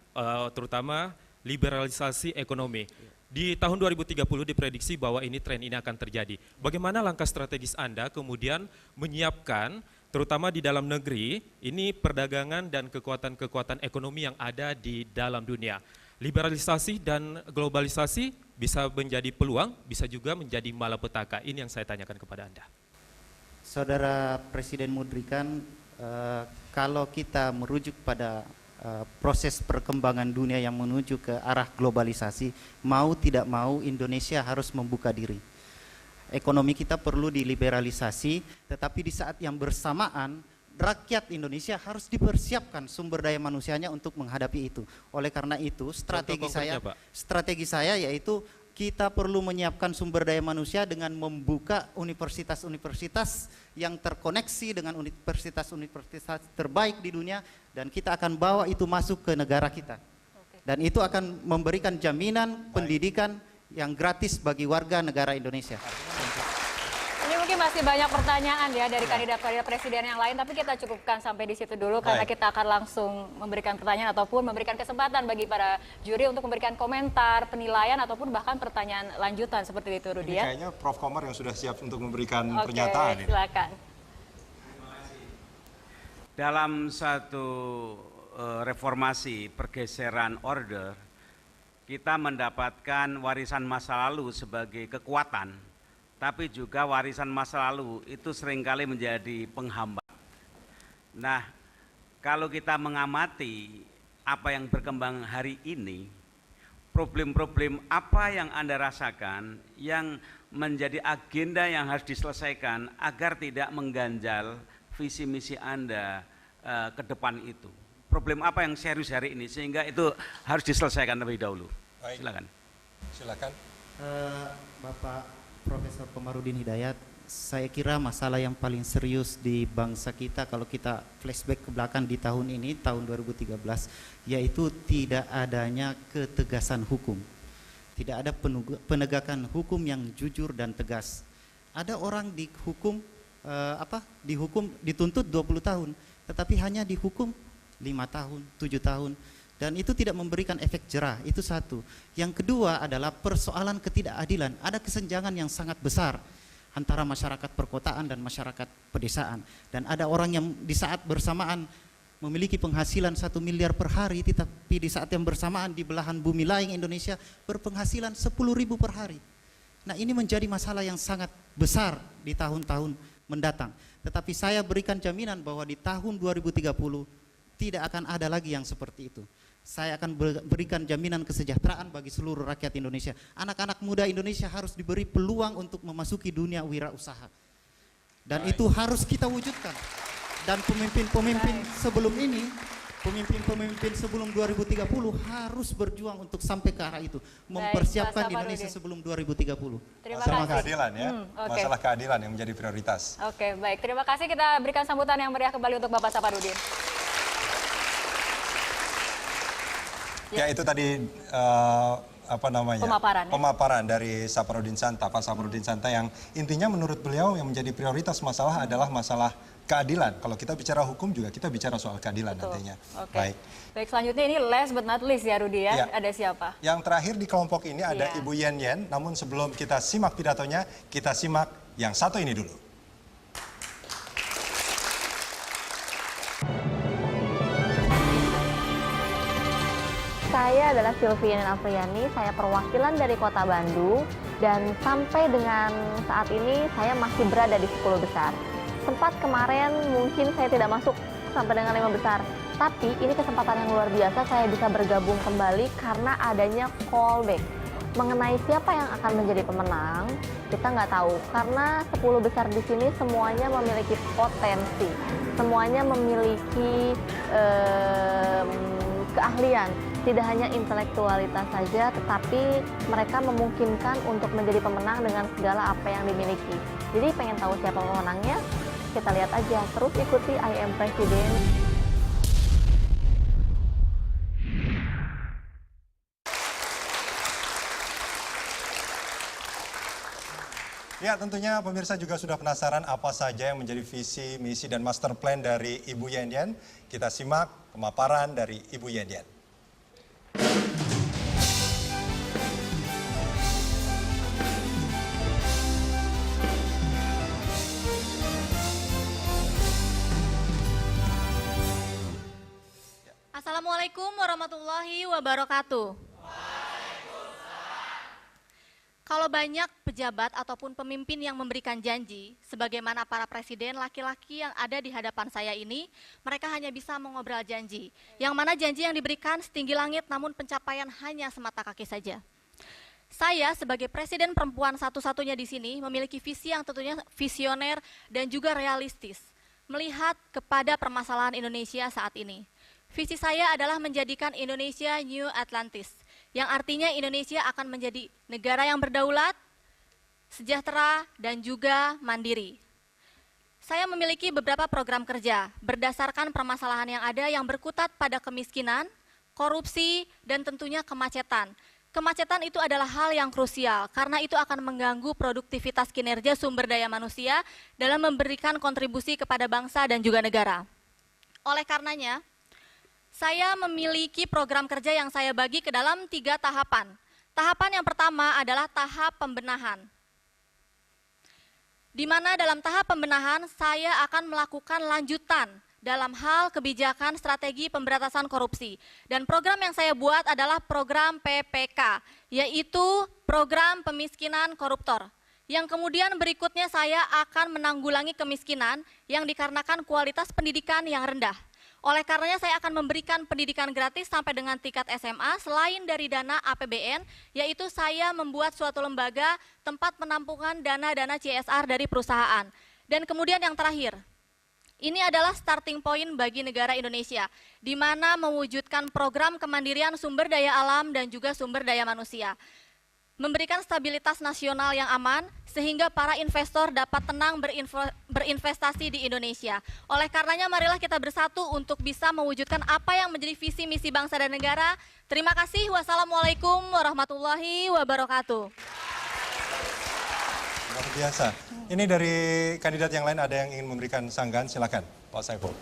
terutama liberalisasi ekonomi. Di tahun 2030 diprediksi bahwa tren ini akan terjadi. Bagaimana langkah strategis Anda kemudian menyiapkan, terutama di dalam negeri, ini perdagangan dan kekuatan-kekuatan ekonomi yang ada di dalam dunia. Liberalisasi dan globalisasi bisa menjadi peluang, bisa juga menjadi malapetaka. Ini yang saya tanyakan kepada Anda. Saudara Presiden Mudrikan, kalau kita merujuk pada proses perkembangan dunia yang menuju ke arah globalisasi, mau tidak mau Indonesia harus membuka diri. Ekonomi kita perlu diliberalisasi, tetapi di saat yang bersamaan rakyat Indonesia harus dipersiapkan sumber daya manusianya untuk menghadapi itu. Oleh karena itu strategi saya yaitu kita perlu menyiapkan sumber daya manusia dengan membuka universitas-universitas yang terkoneksi dengan universitas-universitas terbaik di dunia dan kita akan bawa itu masuk ke negara kita. Dan itu akan memberikan jaminan pendidikan yang gratis bagi warga negara Indonesia. Ini mungkin masih banyak pertanyaan ya dari kandidat-kandidat presiden yang lain, tapi kita cukupkan sampai di situ dulu karena kita akan langsung memberikan pertanyaan ataupun memberikan kesempatan bagi para juri untuk memberikan komentar, penilaian ataupun bahkan pertanyaan lanjutan seperti itu, Rudi ya. Kayaknya Prof. Komar yang sudah siap untuk memberikan pernyataan. Silakan. Dalam satu reformasi pergeseran order, kita mendapatkan warisan masa lalu sebagai kekuatan, tapi juga warisan masa lalu itu seringkali menjadi penghambat. Nah, kalau kita mengamati apa yang berkembang hari ini, problem-problem apa yang Anda rasakan yang menjadi agenda yang harus diselesaikan agar tidak mengganjal visi misi Anda ke depan itu. Problem apa yang serius hari ini sehingga itu harus diselesaikan terlebih dahulu. Baik. Silakan. Silakan. Bapak Profesor Komarudin Hidayat, saya kira masalah yang paling serius di bangsa kita kalau kita flashback ke belakang di tahun ini, tahun 2013, yaitu tidak adanya ketegasan hukum. Tidak ada penegakan hukum yang jujur dan tegas. Ada orang dihukum dituntut 20 tahun, tetapi hanya dihukum 5 tahun, 7 tahun. Dan itu tidak memberikan efek jerah, itu satu. Yang kedua adalah persoalan ketidakadilan. Ada kesenjangan yang sangat besar antara masyarakat perkotaan dan masyarakat pedesaan. Dan ada orang yang di saat bersamaan memiliki penghasilan 1 miliar per hari, tetapi di saat yang bersamaan di belahan bumi lain Indonesia berpenghasilan 10.000 per hari. Nah, ini menjadi masalah yang sangat besar di tahun-tahun mendatang. Tetapi saya berikan jaminan bahwa di tahun 2030 tidak akan ada lagi yang seperti itu. Saya akan berikan jaminan kesejahteraan bagi seluruh rakyat Indonesia. Anak-anak muda Indonesia harus diberi peluang untuk memasuki dunia wirausaha. Dan itu harus kita wujudkan. Dan pemimpin-pemimpin sebelum ini, pemimpin-pemimpin sebelum 2030 harus berjuang untuk sampai ke arah itu. Mempersiapkan Indonesia sebelum 2030. Masalah keadilan ya, masalah keadilan yang menjadi prioritas. Oke, baik. Terima kasih, kita berikan sambutan yang meriah kembali untuk Bapak Saparudin. Ya, itu tadi pemaparan dari Saparudin Santa, Pak Saparudin Santa, yang intinya menurut beliau yang menjadi prioritas masalah adalah masalah keadilan. Kalau kita bicara hukum juga kita bicara soal keadilan nantinya. Oke. Baik, selanjutnya ini last but not least ya Rudi ya. Ada siapa? Yang terakhir di kelompok ini ada Ibu Yen Yen. Namun sebelum kita simak pidatonya, kita simak yang satu ini dulu. Saya adalah Sylvian Afriani, saya perwakilan dari Kota Bandung, dan sampai dengan saat ini saya masih berada di 10 besar. Sempat kemarin mungkin saya tidak masuk sampai dengan 5 besar, tapi ini kesempatan yang luar biasa, saya bisa bergabung kembali karena adanya callback. Mengenai siapa yang akan menjadi pemenang, kita nggak tahu, karena 10 besar di sini semuanya memiliki potensi, semuanya memiliki keahlian. Tidak hanya intelektualitas saja, tetapi mereka memungkinkan untuk menjadi pemenang dengan segala apa yang dimiliki. Jadi pengen tahu siapa pemenangnya? Kita lihat aja, terus ikuti I Am President. Ya, tentunya pemirsa juga sudah penasaran apa saja yang menjadi visi, misi, dan master plan dari Ibu Yen Yen. Kita simak pemaparan dari Ibu Yen Yen. Assalamualaikum warahmatullahi wabarakatuh. Kalau banyak pejabat ataupun pemimpin yang memberikan janji, sebagaimana para presiden laki-laki yang ada di hadapan saya ini, mereka hanya bisa mengobrol janji. Yang mana janji yang diberikan setinggi langit namun pencapaian hanya semata kaki saja. Saya sebagai presiden perempuan satu-satunya di sini memiliki visi yang tentunya visioner dan juga realistis, melihat kepada permasalahan Indonesia saat ini. Visi saya adalah menjadikan Indonesia New Atlantis, yang artinya Indonesia akan menjadi negara yang berdaulat, sejahtera, dan juga mandiri. Saya memiliki beberapa program kerja berdasarkan permasalahan yang ada yang berkutat pada kemiskinan, korupsi, dan tentunya kemacetan. Kemacetan itu adalah hal yang krusial karena itu akan mengganggu produktivitas kinerja sumber daya manusia dalam memberikan kontribusi kepada bangsa dan juga negara. Oleh karenanya, saya memiliki program kerja yang saya bagi ke dalam 3 tahapan. Tahapan yang pertama adalah tahap pembenahan. Di mana dalam tahap pembenahan saya akan melakukan lanjutan dalam hal kebijakan strategi pemberantasan korupsi. Dan program yang saya buat adalah program PPK, yaitu program pemiskinan koruptor. Yang kemudian berikutnya saya akan menanggulangi kemiskinan yang dikarenakan kualitas pendidikan yang rendah. Oleh karenanya saya akan memberikan pendidikan gratis sampai dengan tingkat SMA selain dari dana APBN, yaitu saya membuat suatu lembaga tempat penampungan dana-dana CSR dari perusahaan. Dan kemudian yang terakhir, ini adalah starting point bagi negara Indonesia, di mana mewujudkan program kemandirian sumber daya alam dan juga sumber daya manusia. Memberikan stabilitas nasional yang aman, sehingga para investor dapat tenang berinvestasi di Indonesia. Oleh karenanya marilah kita bersatu untuk bisa mewujudkan apa yang menjadi visi misi bangsa dan negara. Terima kasih. Wassalamualaikum warahmatullahi wabarakatuh. Luar biasa. Ini dari kandidat yang lain ada yang ingin memberikan sanggahan, silakan Pak Saiful.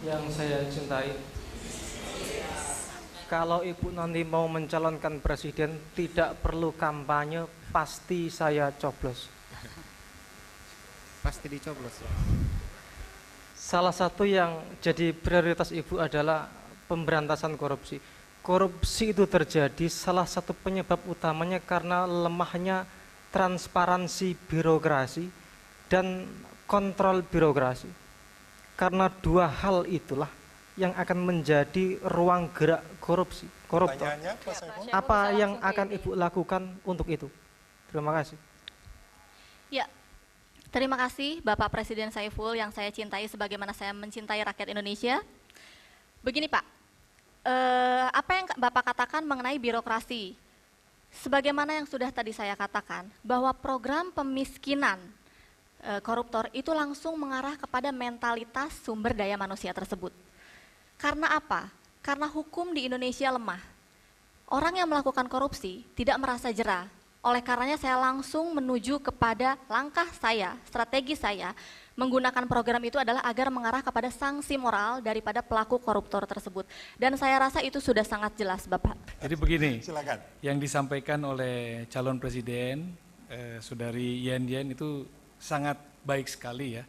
yang saya cintai, kalau Ibu nanti mau mencalonkan presiden tidak perlu kampanye, pasti saya coblos. Pasti dicoblos. Salah satu yang jadi prioritas Ibu adalah pemberantasan korupsi. Korupsi itu terjadi salah satu penyebab utamanya karena lemahnya transparansi birokrasi dan kontrol birokrasi. Karena dua hal itulah yang akan menjadi ruang gerak korupsi, koruptor. Pertanyaannya, Pak Saiful? Apa yang akan Ibu lakukan untuk itu? Terima kasih. Ya, terima kasih Bapak Presiden Saiful yang saya cintai sebagaimana saya mencintai rakyat Indonesia. Begini Pak, apa yang Bapak katakan mengenai birokrasi, sebagaimana yang sudah tadi saya katakan, bahwa program pemiskinan koruptor itu langsung mengarah kepada mentalitas sumber daya manusia tersebut. Karena apa? Karena hukum di Indonesia lemah. Orang yang melakukan korupsi tidak merasa jera. Oleh karenanya saya langsung menuju kepada langkah saya, strategi saya, menggunakan program itu adalah agar mengarah kepada sanksi moral daripada pelaku koruptor tersebut. Dan saya rasa itu sudah sangat jelas, Bapak. Jadi begini, silakan. Yang disampaikan oleh calon presiden, Saudari Yen Yen itu sangat baik sekali ya.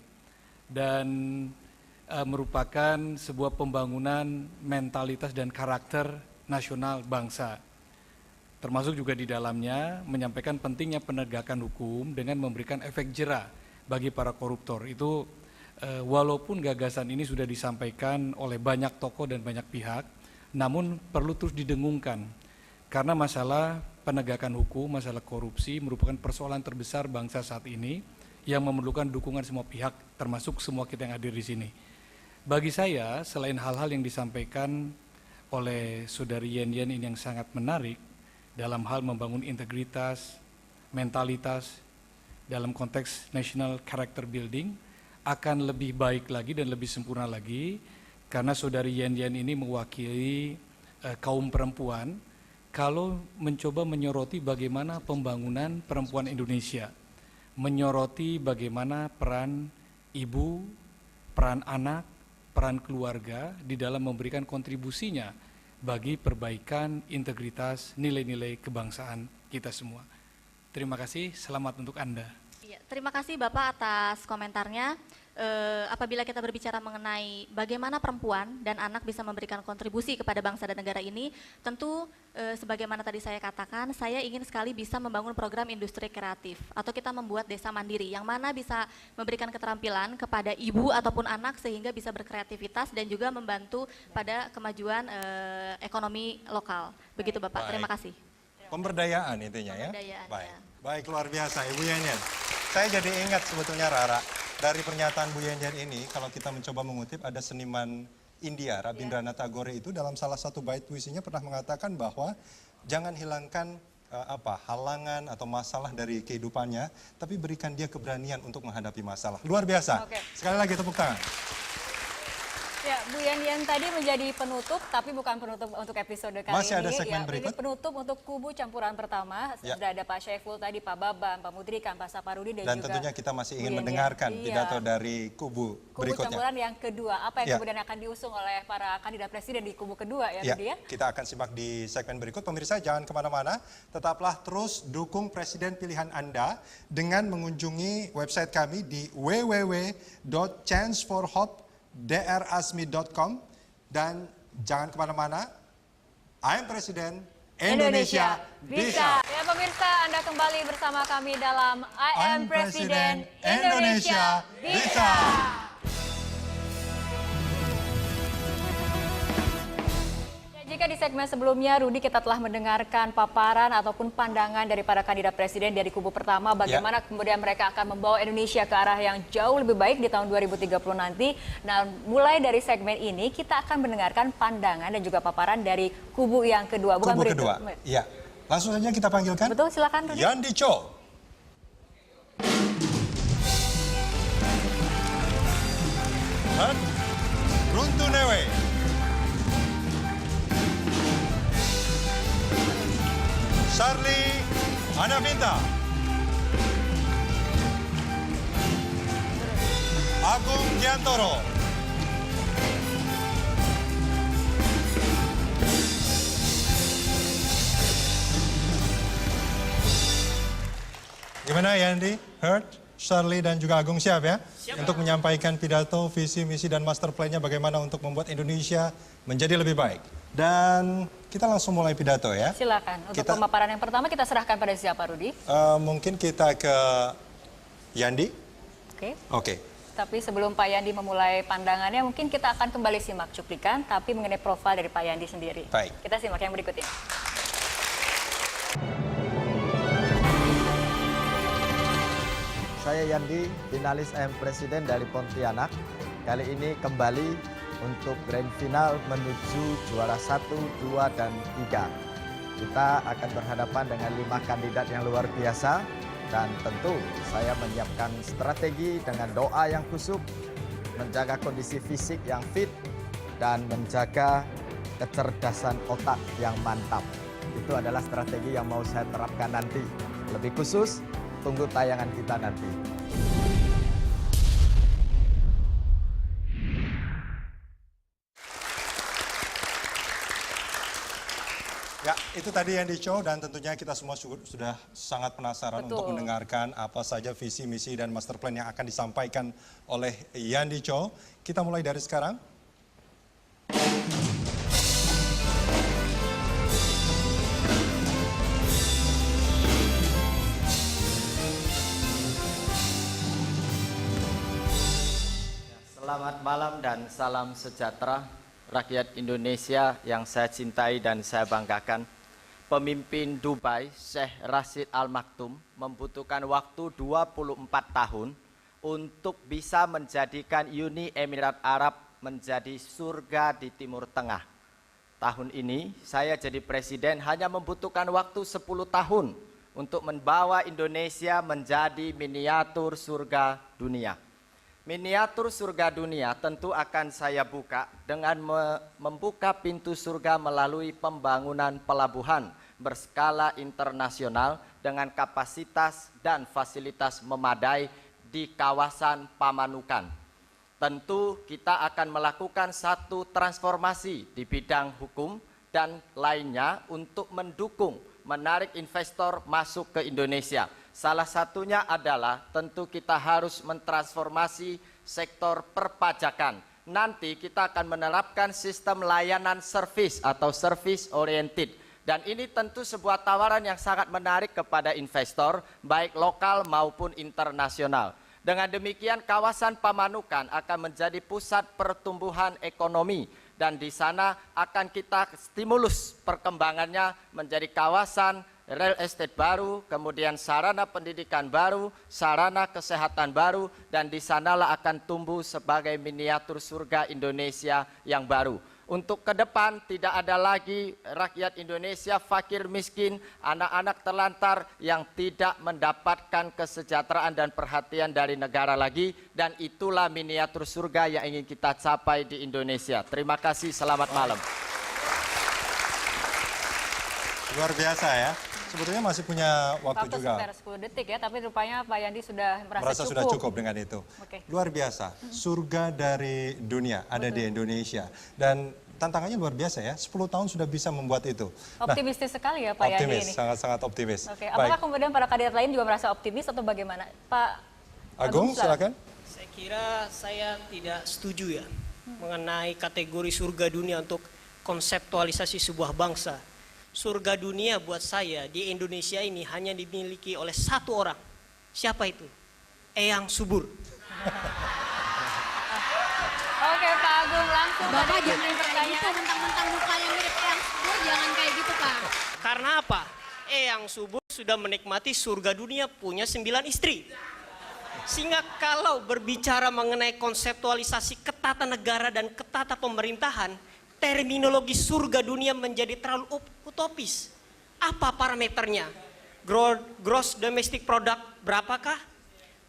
Dan merupakan sebuah pembangunan mentalitas dan karakter nasional bangsa. Termasuk juga di dalamnya menyampaikan pentingnya penegakan hukum dengan memberikan efek jera bagi para koruptor. Itu walaupun gagasan ini sudah disampaikan oleh banyak tokoh dan banyak pihak, namun perlu terus didengungkan. Karena masalah penegakan hukum, masalah korupsi merupakan persoalan terbesar bangsa saat ini yang memerlukan dukungan semua pihak, termasuk semua kita yang hadir di sini. Bagi saya, selain hal-hal yang disampaikan oleh Saudari Yen Yen ini yang sangat menarik dalam hal membangun integritas, mentalitas, dalam konteks national character building, akan lebih baik lagi dan lebih sempurna lagi, karena Saudari Yen Yen ini mewakili kaum perempuan, kalau mencoba menyoroti bagaimana pembangunan perempuan Indonesia, menyoroti bagaimana peran ibu, peran anak, peran keluarga di dalam memberikan kontribusinya bagi perbaikan integritas nilai-nilai kebangsaan kita semua. Terima kasih, selamat untuk Anda. Ya, terima kasih Bapak atas komentarnya. Apabila kita berbicara mengenai bagaimana perempuan dan anak bisa memberikan kontribusi kepada bangsa dan negara ini, tentu sebagaimana tadi saya katakan, saya ingin sekali bisa membangun program industri kreatif atau kita membuat desa mandiri yang mana bisa memberikan keterampilan kepada ibu ataupun anak sehingga bisa berkreativitas dan juga membantu pada kemajuan ekonomi lokal. Begitu Bapak, terima kasih. Pemberdayaan intinya ya? Pemberdayaan, baik. Baik, luar biasa Ibu Yen Yen. Saya jadi ingat sebetulnya Rara, dari pernyataan Bu Yen Yen ini, kalau kita mencoba mengutip, ada seniman India, Rabindranath Tagore itu dalam salah satu bait puisinya pernah mengatakan bahwa jangan hilangkan halangan atau masalah dari kehidupannya, tapi berikan dia keberanian untuk menghadapi masalah. Luar biasa. Sekali lagi tepuk tangan. Ya, Bu Yen Yen tadi menjadi penutup, tapi bukan penutup untuk episode kali ini. Masih ada segmen berikut? Ini penutup untuk kubu campuran pertama. Sudah ada Pak Saiful tadi, Pak Baban, Pak Mudrikan, Pak Saparudi, dan juga tentunya kita masih ingin Bu Yen Yen. mendengarkan pidato dari kubu berikutnya. Campuran yang kedua, apa yang kemudian akan diusung oleh para kandidat presiden di kubu kedua ya, Rudi ya? Kita akan simak di segmen berikut. Pemirsa jangan kemana-mana, tetaplah terus dukung presiden pilihan Anda dengan mengunjungi website kami di www.chanceforhope.drasmi.com dan jangan kemana-mana. I am Presiden Indonesia bisa. Ya pemirsa, Anda kembali bersama kami dalam I am Presiden Indonesia bisa. Jika di segmen sebelumnya, Rudi, kita telah mendengarkan paparan ataupun pandangan dari para kandidat presiden dari kubu pertama, bagaimana kemudian mereka akan membawa Indonesia ke arah yang jauh lebih baik di tahun 2030 nanti. Nah, mulai dari segmen ini, kita akan mendengarkan pandangan dan juga paparan dari kubu yang kedua. Kubu kedua, iya. Langsung saja kita panggilkan. Betul, silakan Rudi. Yandi Cho. Dan Runtu Newe. Charlie Anavinta, Agung Giantoro, Gimana Yandi, Hurt, Shirley, dan juga Agung siap ya? Untuk menyampaikan pidato, visi, misi, dan master plan-nya bagaimana untuk membuat Indonesia menjadi lebih baik. Dan kita langsung mulai pidato ya. Silakan. Untuk pemaparan yang pertama kita serahkan pada siapa, Rudi? Mungkin kita ke Yandi. Oke. Tapi sebelum Pak Yandi memulai pandangannya, mungkin kita akan kembali simak cuplikan, tapi mengenai profil dari Pak Yandi sendiri. Baik. Kita simak yang berikut ini. Saya Yandi, finalis AM Presiden dari Pontianak. Kali ini kembali untuk grand final menuju juara 1, 2, dan 3. Kita akan berhadapan dengan 5 kandidat yang luar biasa. Dan tentu saya menyiapkan strategi dengan doa yang khusyuk, menjaga kondisi fisik yang fit, dan menjaga kecerdasan otak yang mantap. Itu adalah strategi yang mau saya terapkan nanti. Lebih khusus, tunggu tayangan kita nanti. Ya, itu tadi yang Show dan tentunya kita semua sudah sangat penasaran untuk mendengarkan apa saja visi, misi, dan master plan yang akan disampaikan oleh Yandi Cho. Kita mulai dari sekarang. Selamat malam dan salam sejahtera rakyat Indonesia yang saya cintai dan saya banggakan. Pemimpin Dubai, Sheikh Rashid Al Maktoum, membutuhkan waktu 24 tahun untuk bisa menjadikan Uni Emirat Arab menjadi surga di Timur Tengah. Tahun ini saya jadi presiden hanya membutuhkan waktu 10 tahun untuk membawa Indonesia menjadi miniatur surga dunia. Miniatur surga dunia tentu akan saya buka dengan membuka pintu surga melalui pembangunan pelabuhan berskala internasional dengan kapasitas dan fasilitas memadai di kawasan Pamanukan. Tentu kita akan melakukan satu transformasi di bidang hukum dan lainnya untuk mendukung menarik investor masuk ke Indonesia. Salah satunya adalah tentu kita harus mentransformasi sektor perpajakan. Nanti kita akan menerapkan sistem layanan service atau service oriented. Dan ini tentu sebuah tawaran yang sangat menarik kepada investor, baik lokal maupun internasional. Dengan demikian kawasan Pamanukan akan menjadi pusat pertumbuhan ekonomi. Dan di sana akan kita stimulus perkembangannya menjadi kawasan real estate baru, kemudian sarana pendidikan baru, sarana kesehatan baru, dan di sanalah akan tumbuh sebagai miniatur surga Indonesia yang baru. Untuk ke depan tidak ada lagi rakyat Indonesia fakir miskin, anak-anak terlantar yang tidak mendapatkan kesejahteraan dan perhatian dari negara lagi, dan itulah miniatur surga yang ingin kita capai di Indonesia. Terima kasih, selamat malam. Luar biasa ya. Sebetulnya masih punya waktu juga. Sekitar 10 detik ya, tapi rupanya Pak Yandi sudah merasa sudah cukup dengan itu. Luar biasa, surga dari dunia ada di Indonesia. Dan tantangannya luar biasa ya, 10 tahun sudah bisa membuat itu. Optimistis sekali ya Pak Yandi ini. Optimis, sangat-sangat optimis. Apakah kemudian para kandidat lain juga merasa optimis atau bagaimana? Pak Agung, silakan. Saya kira saya tidak setuju ya mengenai kategori surga dunia untuk konseptualisasi sebuah bangsa. Surga dunia buat saya di Indonesia ini hanya dimiliki oleh satu orang. Siapa itu? Eyang Subur. Oke Pak Agung, langsung. Bapak jangan kayak gitu, mentang-mentang mukanya mirip Eyang Subur, jangan kayak gitu Pak. Karena apa? Eyang Subur sudah menikmati surga dunia, punya 9 istri. Sehingga kalau berbicara mengenai konseptualisasi ketatanegaraan dan ketata pemerintahan, terminologi surga dunia menjadi terlalu utopis. Apa parameternya? Gross domestic product berapakah?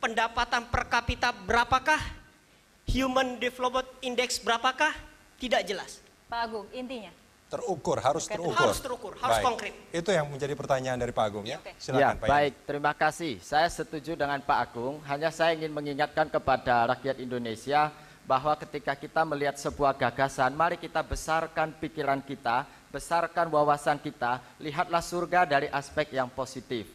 Pendapatan per kapita berapakah? Human Development Index berapakah? Tidak jelas. Pak Agung, intinya? Terukur, harus terukur. Harus terukur, harus konkret. Itu yang menjadi pertanyaan dari Pak Agung ya. Ya, Silakan Pak. baik, terima kasih. Saya setuju dengan Pak Agung. Hanya saya ingin mengingatkan kepada rakyat Indonesia bahwa ketika kita melihat sebuah gagasan, mari kita besarkan pikiran kita, besarkan wawasan kita, lihatlah surga dari aspek yang positif.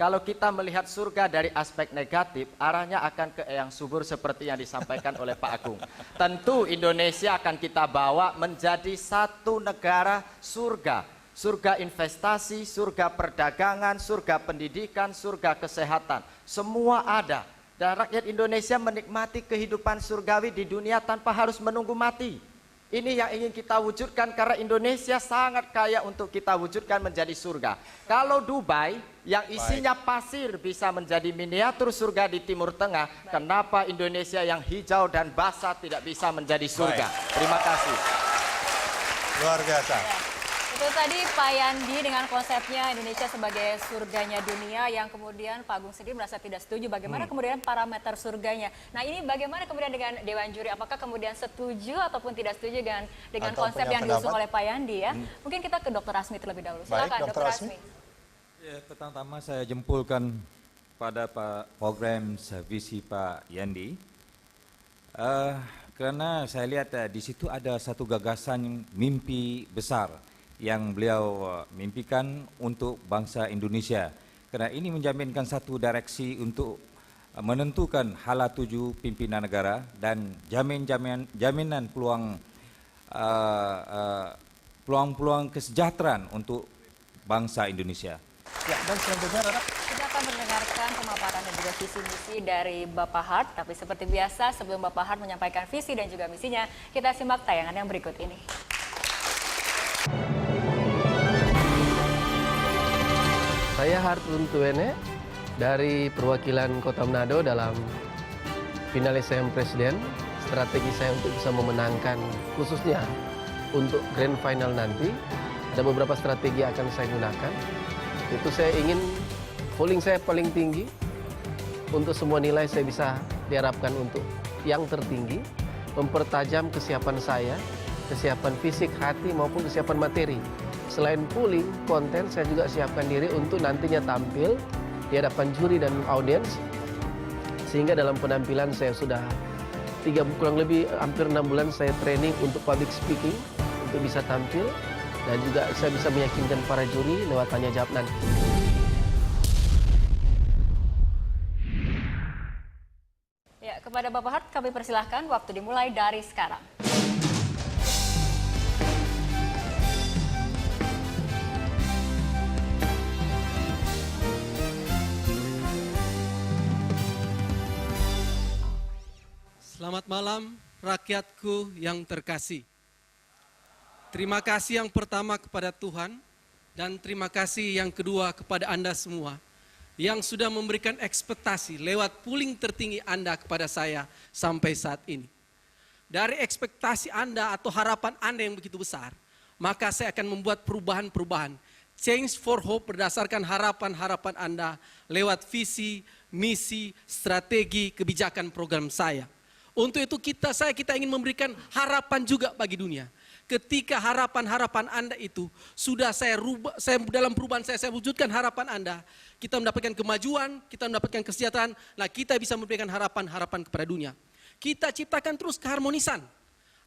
Kalau kita melihat surga dari aspek negatif, arahnya akan ke yang subur seperti yang disampaikan oleh Pak Agung. Tentu Indonesia akan kita bawa menjadi satu negara surga. Surga investasi, surga perdagangan, surga pendidikan, surga kesehatan. Semua ada. Dan rakyat Indonesia menikmati kehidupan surgawi di dunia tanpa harus menunggu mati. Ini yang ingin kita wujudkan karena Indonesia sangat kaya untuk kita wujudkan menjadi surga. Kalau Dubai yang isinya pasir bisa menjadi miniatur surga di Timur Tengah, kenapa Indonesia yang hijau dan basah tidak bisa menjadi surga? Terima kasih. Luar biasa. Itu tadi Pak Yandi dengan konsepnya Indonesia sebagai surganya dunia, yang kemudian Pak Agung sendiri merasa tidak setuju. Bagaimana kemudian parameter surganya? Nah, ini bagaimana kemudian dengan Dewan Juri? Apakah kemudian setuju ataupun tidak setuju dengan konsep yang diusung oleh Pak Yandi ya? Mungkin kita ke Dr. Asmi terlebih dahulu. Silakan Dr. Asmi. Ya, pertama saya jempolkan pada program visi Pak Yandi. Karena saya lihat di situ ada satu gagasan mimpi besar yang beliau mimpikan untuk bangsa Indonesia. Karena ini menjaminkan satu direksi untuk menentukan hala tuju pimpinan negara dan jaminan peluang kesejahteraan untuk bangsa Indonesia. Ya, dan selanjutnya Rara. Kita akan mendengarkan pemaparan dan juga visi misi dari Bapak Hart. Tapi seperti biasa, sebelum Bapak Hart menyampaikan visi dan juga misinya, kita simak tayangan yang berikut ini. Saya Hart Untuene dari perwakilan Kota Manado dalam finalis saya presiden. Strategi saya untuk bisa memenangkan khususnya untuk grand final nanti. Ada beberapa strategi yang akan saya gunakan. Itu saya ingin polling saya paling tinggi. Untuk semua nilai saya bisa diharapkan untuk yang tertinggi. Mempertajam kesiapan saya, kesiapan fisik, hati maupun kesiapan materi. Selain polling, konten saya juga siapkan diri untuk nantinya tampil di hadapan juri dan audiens. Sehingga dalam penampilan saya sudah kurang lebih hampir 6 bulan saya training untuk public speaking, untuk bisa tampil. Dan juga saya bisa meyakinkan para juri lewat tanya jawab nanti. Ya, kepada Bapak Hart kami persilahkan, waktu dimulai dari sekarang. Selamat malam rakyatku yang terkasih. Terima kasih yang pertama kepada Tuhan dan terima kasih yang kedua kepada Anda semua yang sudah memberikan ekspektasi lewat polling tertinggi Anda kepada saya sampai saat ini. Dari ekspektasi Anda atau harapan Anda yang begitu besar, maka saya akan membuat perubahan-perubahan. Change for Hope berdasarkan harapan-harapan Anda lewat visi, misi, strategi, kebijakan program saya. Untuk itu kita ingin memberikan harapan juga bagi dunia. Ketika harapan-harapan Anda itu sudah saya rubah, dalam perubahan saya wujudkan harapan Anda, kita mendapatkan kemajuan, kita mendapatkan kesejahteraan, nah kita bisa memberikan harapan-harapan kepada dunia. Kita ciptakan terus keharmonisan,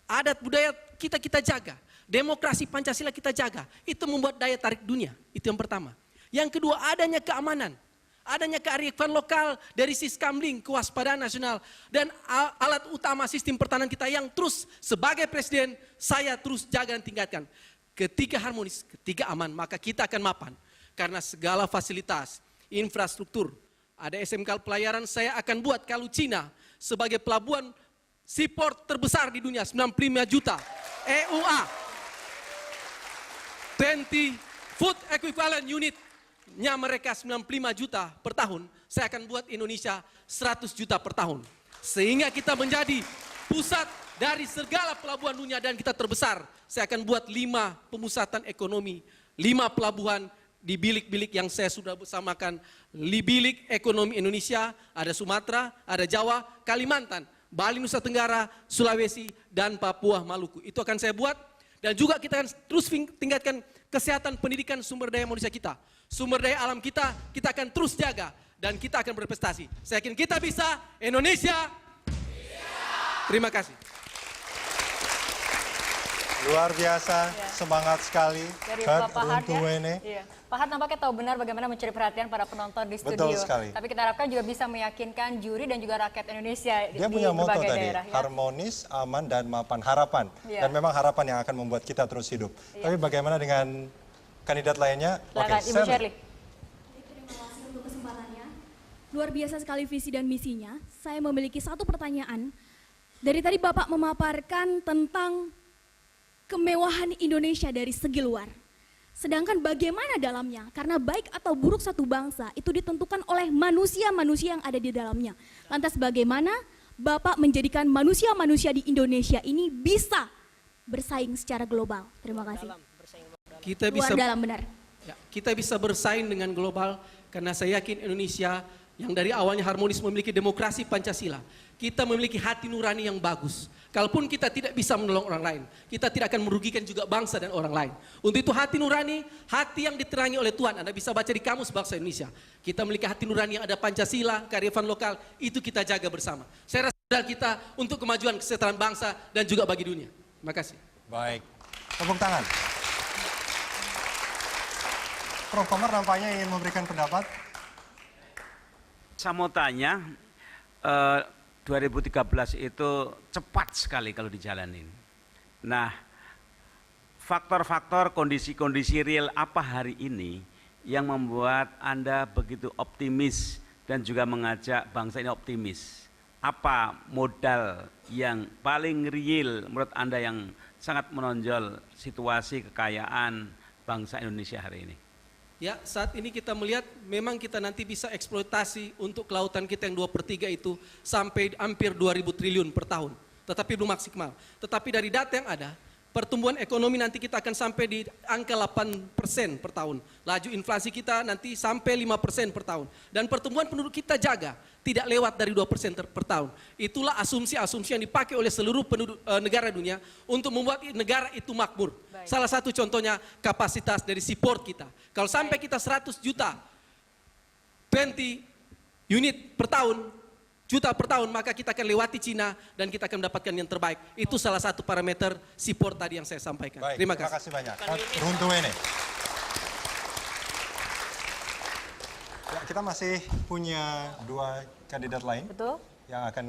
adat budaya kita jaga, demokrasi Pancasila kita jaga, itu membuat daya tarik dunia, itu yang pertama. Yang kedua, adanya keamanan. Adanya kearifan lokal dari Siskamling, kewaspadaan nasional, dan alat utama sistem pertahanan kita yang terus sebagai presiden saya terus jaga dan tingkatkan. Ketika harmonis, ketika aman, maka kita akan mapan. Karena segala fasilitas, infrastruktur, ada SMK pelayaran saya akan buat kalau Cina sebagai pelabuhan seaport terbesar di dunia, 95 juta. EUA, 20 Food Equivalent Unit. Nya mereka 95 juta per tahun, saya akan buat Indonesia 100 juta per tahun. Sehingga kita menjadi pusat dari segala pelabuhan dunia dan kita terbesar. Saya akan buat 5 pemusatan ekonomi, 5 pelabuhan di bilik-bilik yang saya sudah bersamakan. Bilik ekonomi Indonesia, ada Sumatera, ada Jawa, Kalimantan, Bali, Nusa Tenggara, Sulawesi, dan Papua, Maluku. Itu akan saya buat. Dan juga kita akan terus tingkatkan kesehatan, pendidikan, sumber daya manusia kita. Sumber daya alam kita akan terus jaga. Dan kita akan berprestasi. Saya yakin kita bisa, Indonesia. Terima kasih. Luar biasa, semangat sekali. Dari Kak Bapak Hart ya. Runtuwene. Iya. Pak Hart nampaknya tahu benar bagaimana mencuri perhatian para penonton di studio. Betul sekali. Tapi kita harapkan juga bisa meyakinkan juri dan juga rakyat Indonesia Dia di punya moto berbagai tadi, daerah. Ya. harmonis, aman, dan mapan. Harapan. Iya. Dan memang harapan yang akan membuat kita terus hidup. Iya. Tapi bagaimana dengan kandidat lainnya? Silakan, Ibu Shirley. Terima kasih untuk kesempatannya. Luar biasa sekali visi dan misinya. Saya memiliki satu pertanyaan. Dari tadi Bapak memaparkan tentang kemewahan Indonesia dari segi luar. Sedangkan bagaimana dalamnya? Karena baik atau buruk satu bangsa itu ditentukan oleh manusia-manusia yang ada di dalamnya. Lantas bagaimana Bapak menjadikan manusia-manusia di Indonesia ini bisa bersaing secara global? Terima kasih. Kita bisa Luar dalam benar. Ya, kita bisa bersaing dengan global karena saya yakin Indonesia yang dari awalnya harmonis memiliki demokrasi Pancasila. Kita memiliki hati nurani yang bagus. Kalaupun kita tidak bisa menolong orang lain, kita tidak akan merugikan juga bangsa dan orang lain. Untuk itu hati nurani, hati yang diterangi oleh Tuhan. Anda bisa baca di kamus bangsa Indonesia. Kita memiliki hati nurani yang ada Pancasila, kearifan lokal, itu kita jaga bersama. Saya rasa kita untuk kemajuan kesejahteraan bangsa dan juga bagi dunia. Terima kasih. Baik, tepuk tangan. Prof. Komar nampaknya ingin memberikan pendapat. Saya mau tanya, 2013 itu cepat sekali kalau dijalanin. Nah, faktor-faktor kondisi-kondisi real apa hari ini yang membuat Anda begitu optimis dan juga mengajak bangsa ini optimis? Apa modal yang paling real menurut Anda yang sangat menonjol situasi kekayaan bangsa Indonesia hari ini? Ya, saat ini kita melihat memang kita nanti bisa eksploitasi untuk kelautan kita yang 2/3 itu sampai hampir 2.000 triliun per tahun. Tetapi belum maksimal. Tetapi dari data yang ada, pertumbuhan ekonomi nanti kita akan sampai di angka 8% per tahun. Laju inflasi kita nanti sampai 5% per tahun. Dan pertumbuhan penduduk kita jaga, tidak lewat dari 2% per tahun. Itulah asumsi-asumsi yang dipakai oleh seluruh penduduk negara dunia untuk membuat negara itu makmur. Baik. Salah satu contohnya kapasitas dari seaport kita. Kalau sampai kita 100 juta 20 unit per tahun, juta per tahun, maka kita akan lewati Cina dan kita akan mendapatkan yang terbaik. Itu salah satu parameter seaport tadi yang saya sampaikan. Baik, terima kasih. kasih Banyak. Runtuwene. Ya, kita masih punya 2 kandidat lain. Betul. Yang akan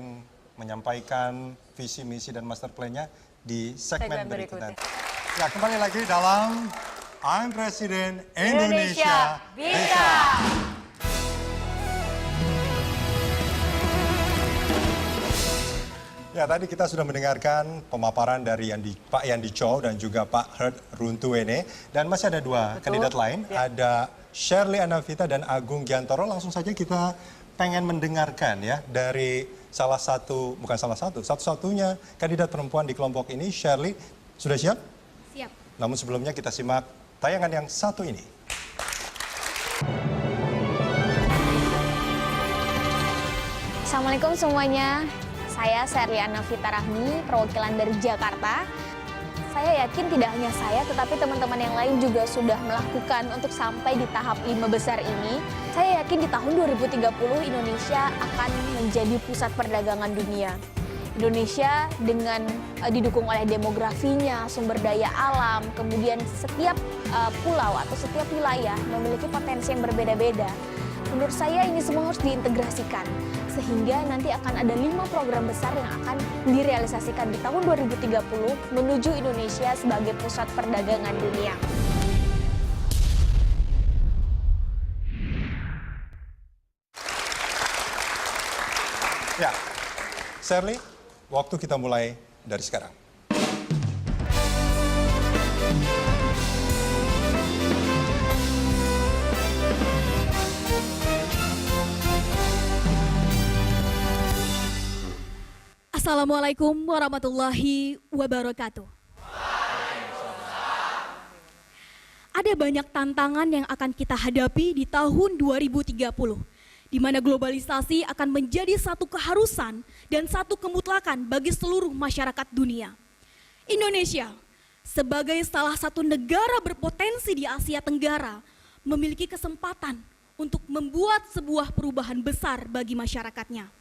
menyampaikan visi, misi, dan master plan-nya di segmen berikutnya. Ya, kembali lagi dalam I'm Presiden Indonesia Bisa. Ya, tadi kita sudah mendengarkan pemaparan dari Pak Yandi Chow dan juga Pak Hart Runtuwene. Dan masih ada 2 kandidat lain, ada Shirley Anavita dan Agung Giantoro. Langsung saja kita pengen mendengarkan ya dari salah satu, bukan salah satu, satu-satunya kandidat perempuan di kelompok ini. Shirley, sudah siap? Siap. Namun sebelumnya kita simak tayangan yang satu ini. Assalamualaikum semuanya. Saya Shirley Anavita Rahmi, perwakilan dari Jakarta. Saya yakin tidak hanya saya, tetapi teman-teman yang lain juga sudah melakukan untuk sampai di tahap 5 besar ini. Saya yakin di tahun 2030 Indonesia akan menjadi pusat perdagangan dunia. Indonesia dengan didukung oleh demografinya, sumber daya alam, kemudian setiap pulau atau setiap wilayah memiliki potensi yang berbeda-beda. Menurut saya ini semua harus diintegrasikan, sehingga nanti akan ada 5 program besar yang akan direalisasikan di tahun 2030 menuju Indonesia sebagai pusat perdagangan dunia. Ya, Shirley, waktu kita mulai dari sekarang. Assalamualaikum warahmatullahi wabarakatuh. Ada banyak tantangan yang akan kita hadapi di tahun 2030, di mana globalisasi akan menjadi satu keharusan dan satu kemutlakan bagi seluruh masyarakat dunia. Indonesia, sebagai salah satu negara berpotensi di Asia Tenggara, memiliki kesempatan untuk membuat sebuah perubahan besar bagi masyarakatnya.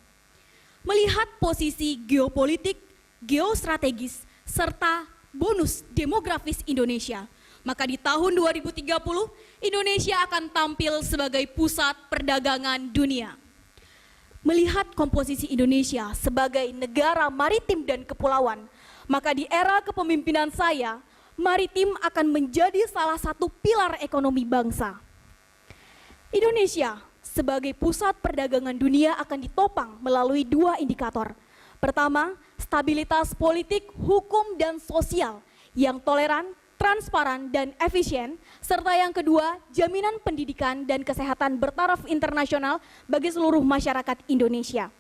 Melihat posisi geopolitik, geostrategis, serta bonus demografis Indonesia. Maka di tahun 2030, Indonesia akan tampil sebagai pusat perdagangan dunia. Melihat komposisi Indonesia sebagai negara maritim dan kepulauan, maka di era kepemimpinan saya, maritim akan menjadi salah satu pilar ekonomi bangsa. Indonesia sebagai pusat perdagangan dunia akan ditopang melalui 2 indikator. Pertama, stabilitas politik, hukum, dan sosial yang toleran, transparan, dan efisien, serta yang kedua, jaminan pendidikan dan kesehatan bertaraf internasional bagi seluruh masyarakat Indonesia.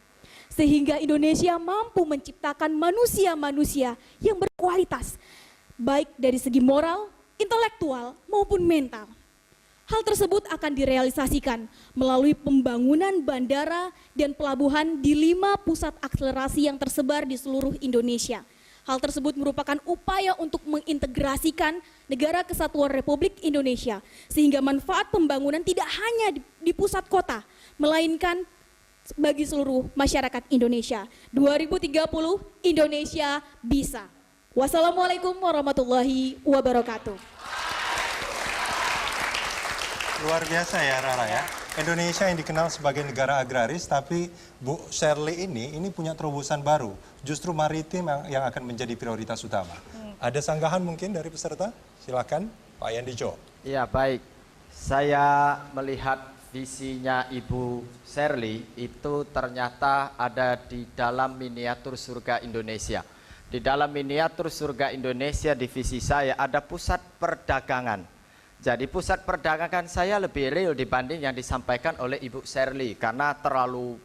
Sehingga Indonesia mampu menciptakan manusia-manusia yang berkualitas, baik dari segi moral, intelektual, maupun mental. Hal tersebut akan direalisasikan melalui pembangunan bandara dan pelabuhan di 5 pusat akselerasi yang tersebar di seluruh Indonesia. Hal tersebut merupakan upaya untuk mengintegrasikan Negara Kesatuan Republik Indonesia sehingga manfaat pembangunan tidak hanya di pusat kota, melainkan bagi seluruh masyarakat Indonesia. 2030 Indonesia bisa. Wassalamualaikum warahmatullahi wabarakatuh. Luar biasa ya Rara ya. Indonesia yang dikenal sebagai negara agraris, tapi Bu Shirley ini punya terobosan baru. Justru maritim yang akan menjadi prioritas utama. Ada sanggahan mungkin dari peserta? Silakan Pak Yandijo. Ya baik, saya melihat visinya Ibu Shirley itu ternyata ada di dalam miniatur surga Indonesia. Di dalam miniatur surga Indonesia di visi saya ada pusat perdagangan. Jadi pusat perdagangan saya lebih real dibanding yang disampaikan oleh Ibu Shirley karena terlalu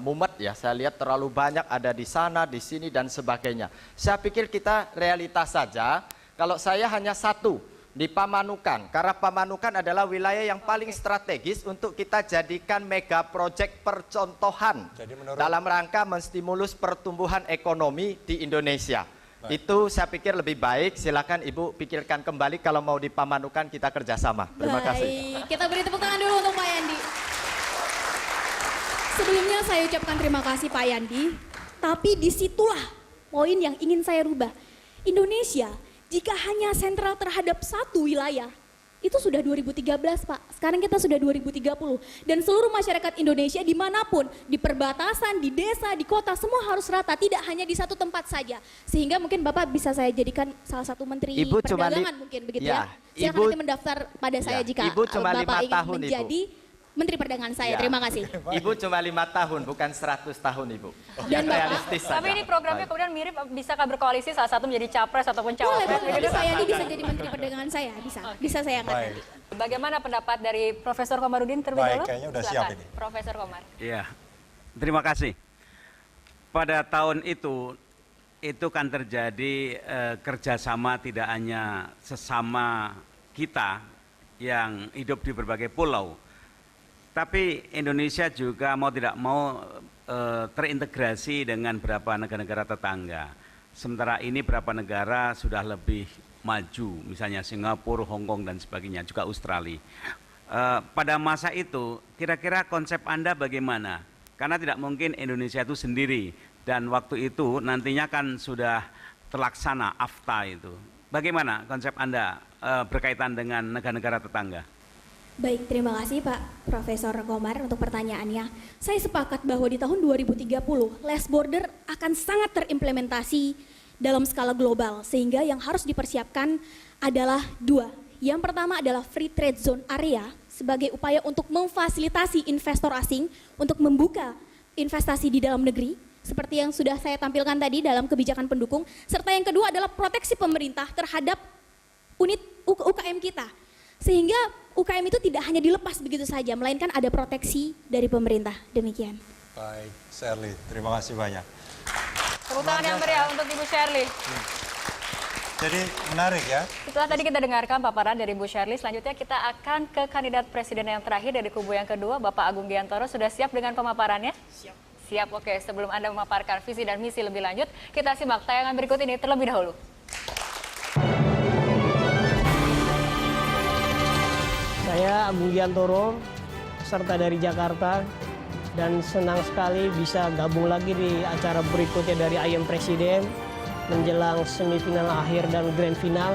mumet ya, saya lihat terlalu banyak ada di sana, di sini dan sebagainya. Saya pikir kita realitas saja, kalau saya hanya satu di Pamanukan, karena Pamanukan adalah wilayah yang paling strategis untuk kita jadikan mega project percontohan dalam rangka menstimulus pertumbuhan ekonomi di Indonesia. Itu saya pikir lebih baik, silakan Ibu pikirkan kembali kalau mau di Pamanukan kita kerjasama. Terima kasih. Baik, kita beri tepuk tangan dulu untuk Pak Yandi. Sebelumnya saya ucapkan terima kasih Pak Yandi, tapi disitulah poin yang ingin saya rubah. Indonesia jika hanya sentral terhadap satu wilayah, itu sudah 2013 Pak, sekarang kita sudah 2030. Dan seluruh masyarakat Indonesia dimanapun, di perbatasan, di desa, di kota, semua harus rata, tidak hanya di satu tempat saja. Sehingga mungkin Bapak bisa saya jadikan salah satu menteri Ibu perdagangan mungkin begitu ya. Silakan nanti mendaftar pada saya jika Ibu cuma Bapak 5 ingin tahun, menjadi Menteri Perdagangan saya. Terima kasih. Ibu cuma 5 tahun, bukan 100 tahun Ibu. Dan realistis tapi ini programnya kemudian mirip, bisakah berkoalisi salah satu menjadi capres ataupun cawapres? Boleh, Pak Yandi bisa jadi Menteri Perdagangan saya, bisa saya angkat. Bagaimana pendapat dari Profesor Komarudin terlebih dahulu? Kayaknya udah siap ini. Profesor Komar. Iya, terima kasih. Pada tahun itu kan terjadi kerjasama tidak hanya sesama kita yang hidup di berbagai pulau, tapi Indonesia juga mau tidak mau terintegrasi dengan beberapa negara-negara tetangga. Sementara ini beberapa negara sudah lebih maju, misalnya Singapura, Hong Kong dan sebagainya, juga Australia. Pada masa itu, kira-kira konsep Anda bagaimana? Karena tidak mungkin Indonesia itu sendiri, dan waktu itu nantinya kan sudah terlaksana AFTA itu. Bagaimana konsep Anda berkaitan dengan negara-negara tetangga? Baik, terima kasih Pak Profesor Komar untuk pertanyaannya. Saya sepakat bahwa di tahun 2030, less border akan sangat terimplementasi dalam skala global, sehingga yang harus dipersiapkan adalah 2. Yang pertama adalah free trade zone area sebagai upaya untuk memfasilitasi investor asing untuk membuka investasi di dalam negeri, seperti yang sudah saya tampilkan tadi dalam kebijakan pendukung. Serta yang kedua adalah proteksi pemerintah terhadap unit UKM kita, sehingga UKM itu tidak hanya dilepas begitu saja, melainkan ada proteksi dari pemerintah. Demikian. Baik, Shirley, terima kasih banyak. Tepuk tangan yang meriah untuk Ibu Shirley. Jadi menarik ya. Setelah tadi kita dengarkan paparan dari Bu Shirley, selanjutnya kita akan ke kandidat presiden yang terakhir dari kubu yang kedua, Bapak Agung Giantoro. Sudah siap dengan pemaparannya? Siap. Siap, oke. Sebelum Anda memaparkan visi dan misi lebih lanjut, kita simak tayangan berikut ini terlebih dahulu. Saya Agung Giantoro, peserta dari Jakarta, dan senang sekali bisa gabung lagi di acara berikutnya dari I Am Presiden. menjelang semifinal akhir dan grand final.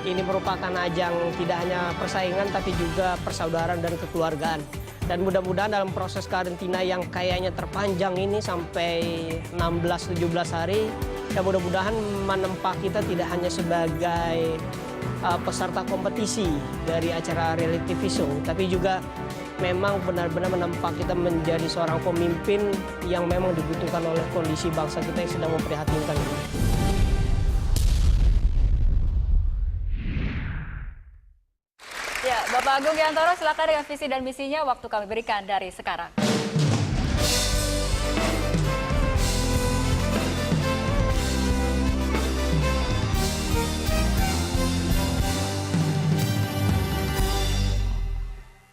Ini merupakan ajang tidak hanya persaingan tapi juga persaudaraan dan kekeluargaan. Dan mudah-mudahan dalam proses karantina yang kayaknya terpanjang ini sampai 16-17 hari, ya mudah-mudahan menempa kita tidak hanya sebagai peserta kompetisi dari acara reality show, tapi juga memang benar-benar menempa kita menjadi seorang pemimpin yang memang dibutuhkan oleh kondisi bangsa kita yang sedang memprihatinkan ini. Ya, Bapak Agung Yantoro, silakan dengan visi dan misinya, waktu kami berikan dari sekarang.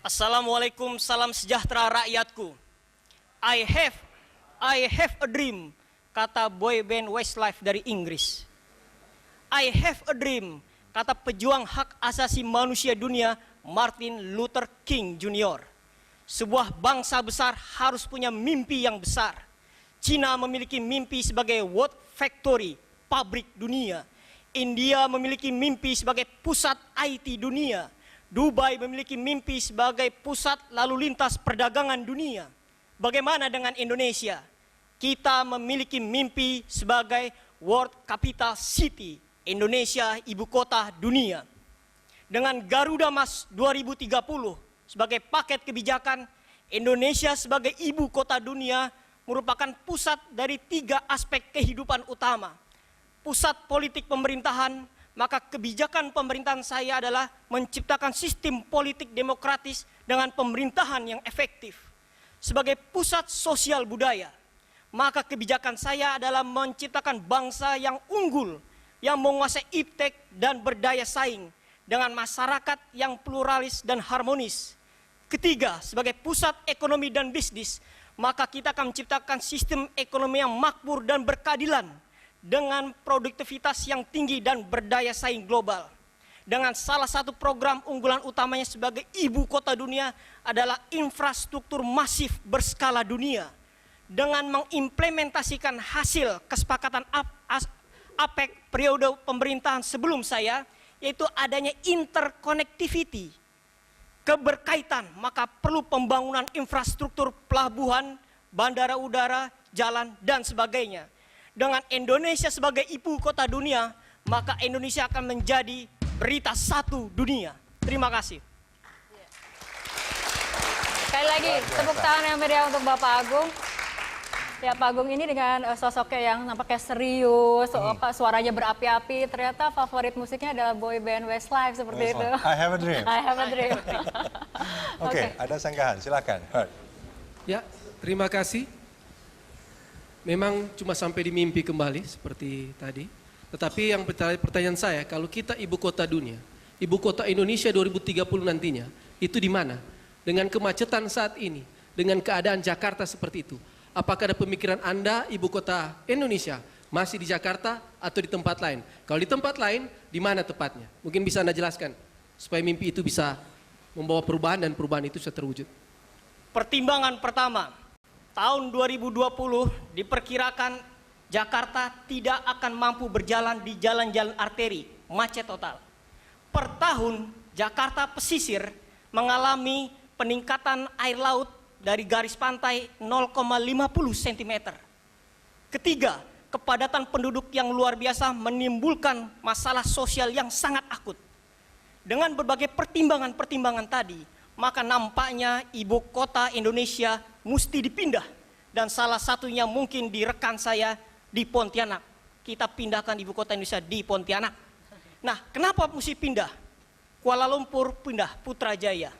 Assalamualaikum, salam sejahtera rakyatku. I have a dream, kata boy band Westlife dari Inggris. I have a dream, kata pejuang hak asasi manusia dunia Martin Luther King Jr. Sebuah bangsa besar harus punya mimpi yang besar. Cina memiliki mimpi sebagai world factory, pabrik dunia. India memiliki mimpi sebagai pusat IT dunia. Dubai memiliki mimpi sebagai pusat lalu lintas perdagangan dunia. Bagaimana dengan Indonesia? Kita memiliki mimpi sebagai World Capital City, Indonesia ibu kota dunia. Dengan Garuda Mas 2030 sebagai paket kebijakan, Indonesia sebagai ibu kota dunia merupakan pusat dari 3 aspek kehidupan utama. Pusat politik pemerintahan, maka kebijakan pemerintahan saya adalah menciptakan sistem politik demokratis dengan pemerintahan yang efektif. Sebagai pusat sosial budaya, maka kebijakan saya adalah menciptakan bangsa yang unggul, yang menguasai iptek dan berdaya saing dengan masyarakat yang pluralis dan harmonis. Ketiga, sebagai pusat ekonomi dan bisnis, maka kita akan menciptakan sistem ekonomi yang makmur dan berkeadilan dengan produktivitas yang tinggi dan berdaya saing global. Dengan salah satu program unggulan utamanya sebagai ibu kota dunia adalah infrastruktur masif berskala dunia. Dengan mengimplementasikan hasil kesepakatan APEC periode pemerintahan sebelum saya, yaitu adanya interconnectivity, keberkaitan, maka perlu pembangunan infrastruktur pelabuhan, bandara udara, jalan, dan sebagainya. Dengan Indonesia sebagai ibu kota dunia, maka Indonesia akan menjadi berita satu dunia. Terima kasih. Sekali lagi, tepuk tangan yang meriah untuk Bapak Agung. Ya, Pak Agung ini dengan sosoknya yang nampaknya serius, suaranya berapi-api, ternyata favorit musiknya adalah boy band Westlife seperti itu. I have a dream. I have a dream. Oke, ada sanggahan, silakan. Ya, terima kasih. Memang cuma sampai di mimpi kembali seperti tadi. Tetapi yang pertanyaan saya, kalau kita ibu kota dunia, ibu kota Indonesia 2030 nantinya, itu di mana? Dengan kemacetan saat ini, dengan keadaan Jakarta seperti itu, apakah ada pemikiran Anda ibu kota Indonesia masih di Jakarta atau di tempat lain? Kalau di tempat lain, di mana tepatnya? Mungkin bisa Anda jelaskan supaya mimpi itu bisa membawa perubahan dan perubahan itu bisa terwujud. Pertimbangan pertama, tahun 2020 diperkirakan Jakarta tidak akan mampu berjalan di jalan-jalan arteri, macet total. Per tahun Jakarta pesisir mengalami peningkatan air laut dari garis pantai 0,50 cm. Ketiga, kepadatan penduduk yang luar biasa menimbulkan masalah sosial yang sangat akut. Dengan berbagai pertimbangan-pertimbangan tadi, maka nampaknya ibu kota Indonesia mesti dipindah. Dan salah satunya mungkin di rekan saya di Pontianak. Kita pindahkan ibu kota Indonesia di Pontianak. Nah, kenapa mesti pindah? Kuala Lumpur pindah Putrajaya.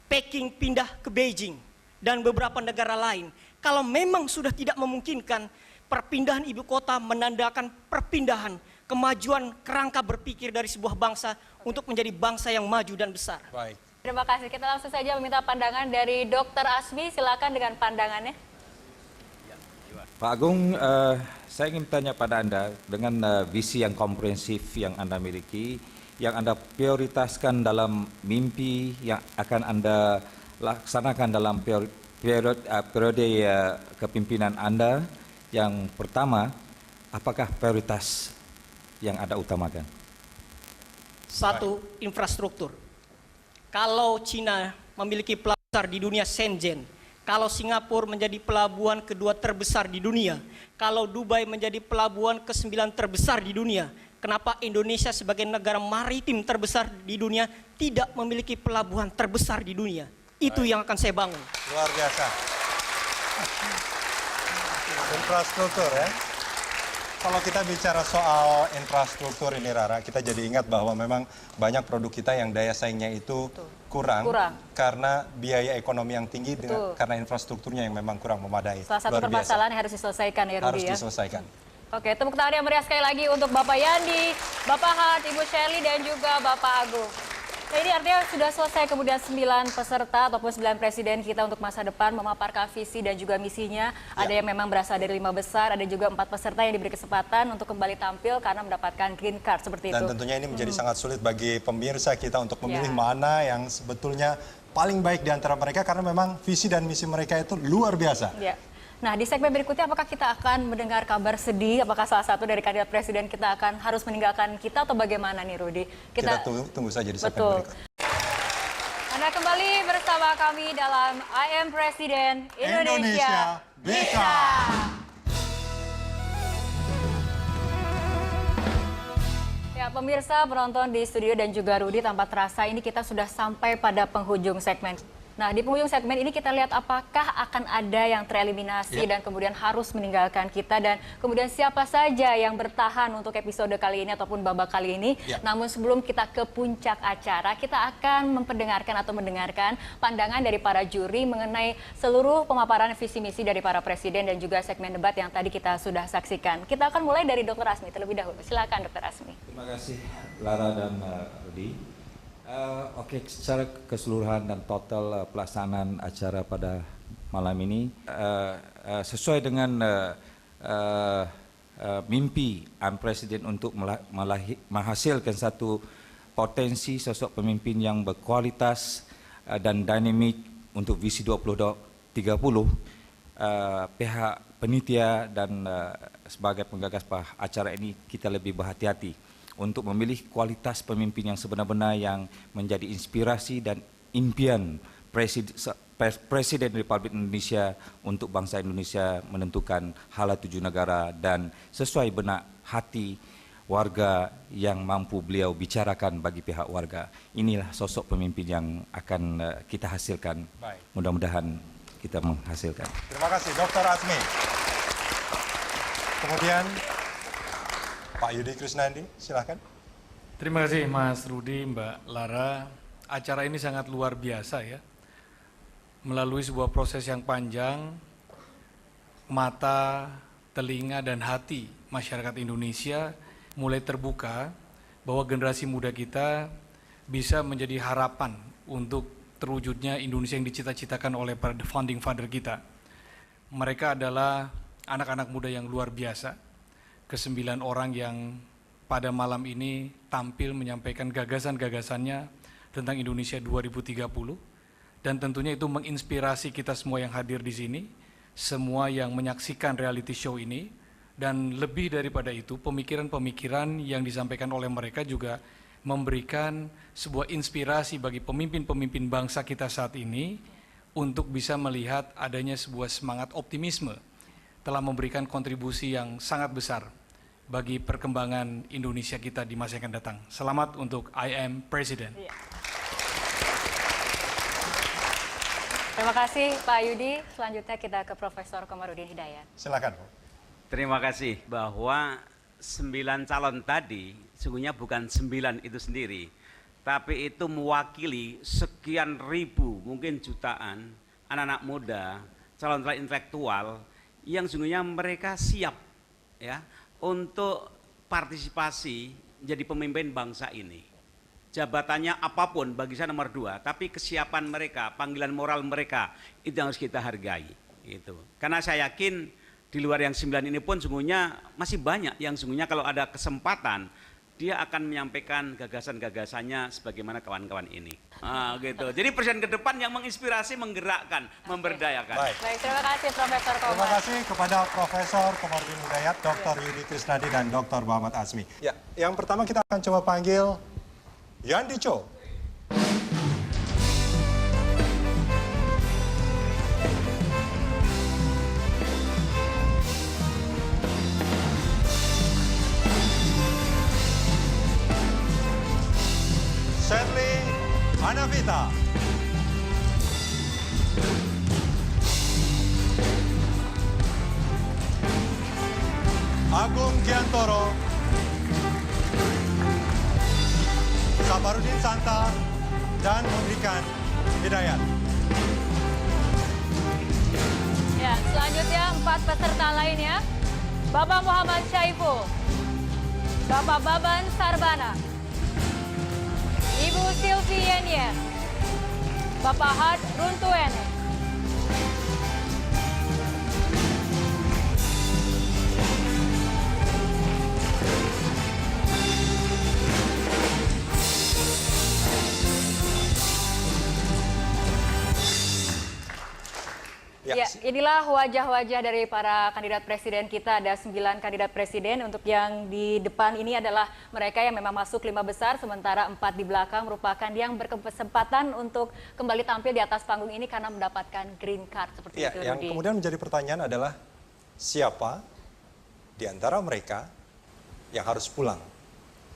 Peking pindah ke Beijing. Dan beberapa negara lain. Kalau memang sudah tidak memungkinkan, perpindahan ibu kota menandakan perpindahan kemajuan kerangka berpikir dari sebuah bangsa untuk menjadi bangsa yang maju dan besar. Baik. Terima kasih. Kita langsung saja meminta pandangan dari Dr. Asmi. Silakan dengan pandangannya. Pak Agung, saya ingin tanya pada Anda dengan visi yang komprehensif yang Anda miliki, yang Anda prioritaskan dalam mimpi yang akan Anda laksanakan dalam periode kepimpinan Anda. Yang pertama, apakah prioritas yang Anda utamakan? Satu, infrastruktur. Kalau Cina memiliki pelabuhan besar di dunia Shenzhen, kalau Singapura menjadi pelabuhan kedua terbesar di dunia, kalau Dubai menjadi pelabuhan ke-9 terbesar di dunia, kenapa Indonesia sebagai negara maritim terbesar di dunia tidak memiliki pelabuhan terbesar di dunia? Itu yang akan saya bangun. Luar biasa. Infrastruktur ya. Kalau kita bicara soal infrastruktur ini Rara, kita jadi ingat bahwa memang banyak produk kita yang daya saingnya itu kurang. Karena biaya ekonomi yang tinggi karena infrastrukturnya yang memang kurang memadai. Salah satu permasalahan yang harus diselesaikan ya Rudi harus ya. diselesaikan. Oke, tepuk tangan yang meriah sekali lagi untuk Bapak Yandi, Bapak Hart, Ibu Shirley, dan juga Bapak Agung. Nah, ini artinya sudah selesai kemudian 9 peserta ataupun 9 presiden kita untuk masa depan memaparkan visi dan juga misinya. Ada yang memang berasal dari 5 besar, ada juga 4 peserta yang diberi kesempatan untuk kembali tampil karena mendapatkan green card seperti itu. Dan tentunya ini menjadi sangat sulit bagi pemirsa kita untuk memilih mana yang sebetulnya paling baik di antara mereka karena memang visi dan misi mereka itu luar biasa. Ya. Nah, di segmen berikutnya apakah kita akan mendengar kabar sedih? Apakah salah satu dari kandidat presiden kita akan harus meninggalkan kita atau bagaimana nih Rudi? Kita tunggu saja di segmen berikut. Anda kembali bersama kami dalam I Am Presiden Indonesia Bisa. Ya, pemirsa, penonton di studio dan juga Rudi, tanpa terasa ini kita sudah sampai pada penghujung segmen. Nah, di penghujung segmen ini kita lihat apakah akan ada yang tereliminasi dan kemudian harus meninggalkan kita dan kemudian siapa saja yang bertahan untuk episode kali ini ataupun babak kali ini. Namun sebelum kita ke puncak acara, kita akan mendengarkan pandangan dari para juri mengenai seluruh pemaparan visi misi dari para presiden dan juga segmen debat yang tadi kita sudah saksikan. Kita akan mulai dari Dr. Asmi terlebih dahulu. Silakan Dr. Asmi. Terima kasih Lara dan Rudi. Oke, secara keseluruhan dan total pelaksanaan acara pada malam ini sesuai dengan mimpi Presiden untuk menghasilkan satu potensi sosok pemimpin yang berkualitas dan dinamik untuk visi 2030, pihak penitia dan sebagai penggagas acara ini kita lebih berhati-hati untuk memilih kualitas pemimpin yang sebenar-benar yang menjadi inspirasi dan impian Presiden Republik Indonesia untuk bangsa Indonesia menentukan hala tuju negara dan sesuai benak hati warga yang mampu beliau bicarakan bagi pihak warga. Inilah sosok pemimpin yang akan kita hasilkan. Mudah-mudahan kita menghasilkan. Terima kasih Dr. Asmi. Kemudian Pak Yudi Krisnandi, silahkan. Terima kasih Mas Rudi, Mbak Lara. Acara ini sangat luar biasa ya. Melalui sebuah proses yang panjang, mata, telinga, dan hati masyarakat Indonesia mulai terbuka bahwa generasi muda kita bisa menjadi harapan untuk terwujudnya Indonesia yang dicita-citakan oleh para founding father kita. Mereka adalah anak-anak muda yang luar biasa. Ke-9 orang yang pada malam ini tampil menyampaikan gagasan-gagasannya tentang Indonesia 2030 dan tentunya itu menginspirasi kita semua yang hadir di sini, semua yang menyaksikan reality show ini dan lebih daripada itu pemikiran-pemikiran yang disampaikan oleh mereka juga memberikan sebuah inspirasi bagi pemimpin-pemimpin bangsa kita saat ini untuk bisa melihat adanya sebuah semangat optimisme telah memberikan kontribusi yang sangat besar bagi perkembangan Indonesia kita di masa yang akan datang. Selamat untuk I Am Presiden. Terima kasih Pak Yudi. Selanjutnya kita ke Profesor Komarudin Hidayat. Silakan. Terima kasih bahwa 9 calon tadi sungguhnya bukan 9 itu sendiri, tapi itu mewakili sekian ribu, mungkin jutaan anak-anak muda, calon-calon intelektual yang sungguhnya mereka siap ya untuk partisipasi jadi pemimpin bangsa ini. Jabatannya apapun bagi saya nomor 2, tapi kesiapan mereka, panggilan moral mereka itu yang harus kita hargai. Gitu. Karena saya yakin di luar yang 9 ini pun sungguhnya masih banyak yang sungguhnya kalau ada kesempatan dia akan menyampaikan gagasan-gagasannya sebagaimana kawan-kawan ini. Gitu. Jadi presiden ke depan yang menginspirasi, menggerakkan, memberdayakan. Baik, terima kasih Profesor Komar. Terima kasih kepada Profesor Komarudin Hidayat, Dr. Yudi Krisnadi, dan Dr. Muhammad Azmi. Ya, yang pertama kita akan coba panggil Yandi Cho. Shirley Anavita. Agung Giantoro. Sabarudin Santa dan Mudrikan Hidayat. Ya, selanjutnya 4 peserta lainnya. Bapak Muhammad Syaiful, Bapak Baban Sarbana, Ibu Sylvie Yenye, Bapak Had Runtuene. Ya, inilah wajah-wajah dari para kandidat presiden kita. Ada 9 kandidat presiden. Untuk yang di depan ini adalah mereka yang memang masuk 5 besar, sementara 4 di belakang merupakan yang berkesempatan untuk kembali tampil di atas panggung ini karena mendapatkan green card seperti Ya, itu. yang Rudy. kemudian menjadi pertanyaan adalah siapa di antara mereka yang harus pulang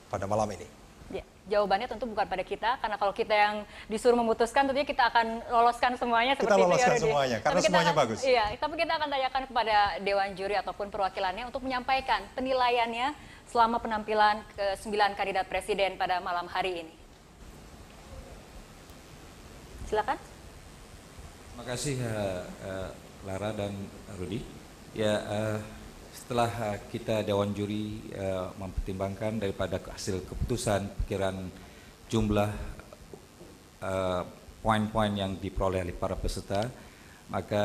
pada malam ini? Ya, jawabannya tentu bukan pada kita, karena kalau kita yang disuruh memutuskan tentunya kita akan loloskan semuanya Kita seperti itu loloskan ya, Rudy. semuanya, karena Tapi kita semuanya akan- bagus. Iya, tapi kita akan tanyakan kepada Dewan Juri ataupun perwakilannya untuk menyampaikan penilaiannya selama penampilan ke-9 kandidat presiden pada malam hari ini. Silakan. Terima kasih Lara dan Rudi. Ya, setelah kita Dewan Juri mempertimbangkan daripada hasil keputusan, pikiran jumlah poin-poin yang diperoleh oleh para peserta, maka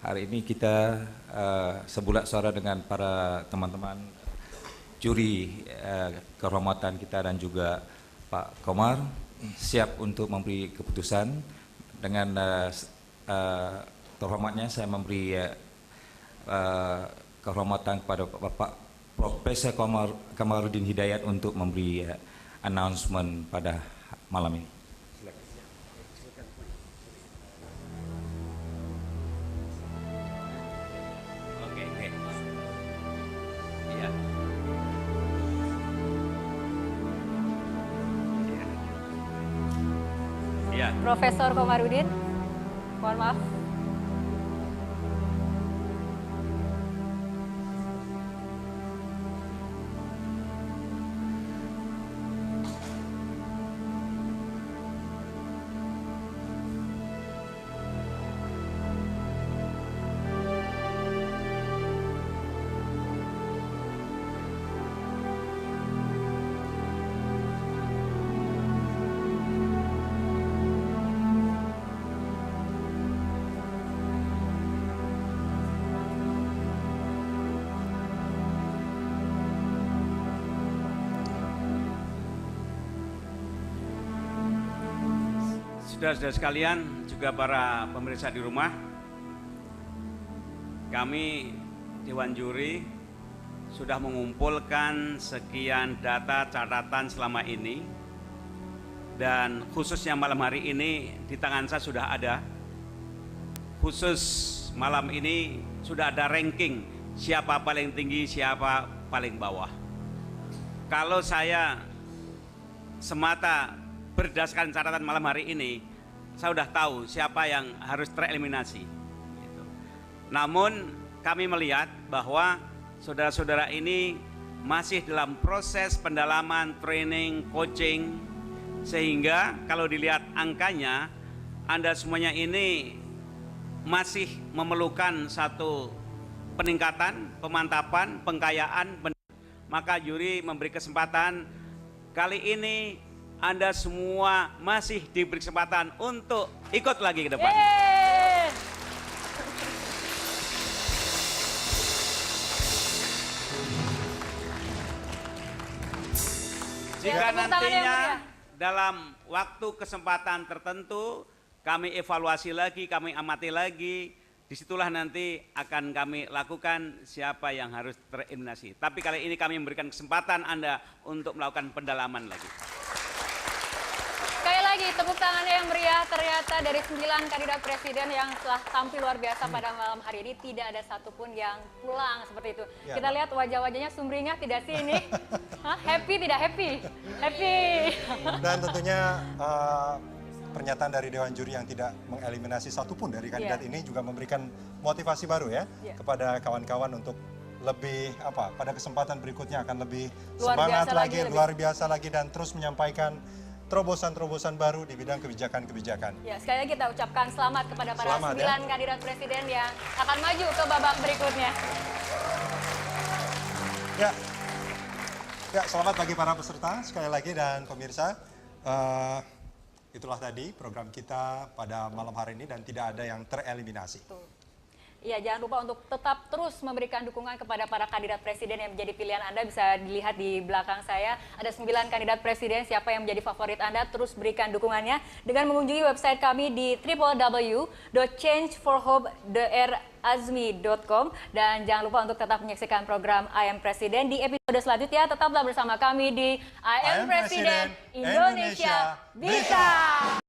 hari ini kita sebulat suara dengan para teman-teman juri kehormatan kita dan juga Pak Komar siap untuk memberi keputusan. Dengan terhormatnya saya memberi kehormatan kepada Bapak Profesor Komarudin Hidayat untuk memberi announcement pada malam ini. Oke. Iya. Iya. Profesor Komarudin, mohon maaf. Saudara-saudara sekalian, juga para pemirsa di rumah, kami Dewan Juri sudah mengumpulkan sekian data catatan selama ini, dan khususnya malam hari ini di tangan saya sudah ada. Khusus malam ini sudah ada ranking siapa paling tinggi, siapa paling bawah. Kalau saya semata berdasarkan catatan malam hari ini, saya sudah tahu siapa yang harus tereliminasi. Gitu. Namun kami melihat bahwa saudara-saudara ini masih dalam proses pendalaman, training, coaching, sehingga kalau dilihat angkanya, Anda semuanya ini masih memerlukan satu peningkatan, pemantapan, pengkayaan. Maka juri memberi kesempatan kali ini Anda semua masih diberi kesempatan untuk ikut lagi ke depan. Jika nantinya dalam waktu kesempatan tertentu kami evaluasi lagi, kami amati lagi, disitulah nanti akan kami lakukan siapa yang harus tereliminasi. Tapi kali ini kami memberikan kesempatan Anda untuk melakukan pendalaman lagi. Sekali lagi tepuk tangannya yang meriah, ternyata dari 9 kandidat presiden yang telah tampil luar biasa pada malam hari ini tidak ada satupun yang pulang seperti itu. Ya, kita lihat wajah-wajahnya sumringah tidak sih ini? Hah? Happy tidak happy? Happy. Dan tentunya pernyataan dari Dewan Juri yang tidak mengeliminasi satupun dari kandidat ini juga memberikan motivasi baru ya kepada kawan-kawan untuk lebih pada kesempatan berikutnya akan lebih semangat lagi, luar biasa lagi dan terus menyampaikan terobosan-terobosan baru di bidang kebijakan-kebijakan. Ya, sekali lagi kita ucapkan selamat kepada para 9 kandidat presiden yang akan maju ke babak berikutnya. Ya, selamat bagi para peserta sekali lagi dan pemirsa. Itulah tadi program kita pada malam hari ini dan tidak ada yang tereliminasi. Ya, jangan lupa untuk tetap terus memberikan dukungan kepada para kandidat presiden yang menjadi pilihan Anda. Bisa dilihat di belakang saya, ada 9 kandidat presiden. Siapa yang menjadi favorit Anda, terus berikan dukungannya dengan mengunjungi website kami di www.changeforhope.azmi.com. Dan jangan lupa untuk tetap menyaksikan program I Am Presiden di episode selanjutnya. Tetaplah bersama kami di I Am Presiden, Indonesia Bisa!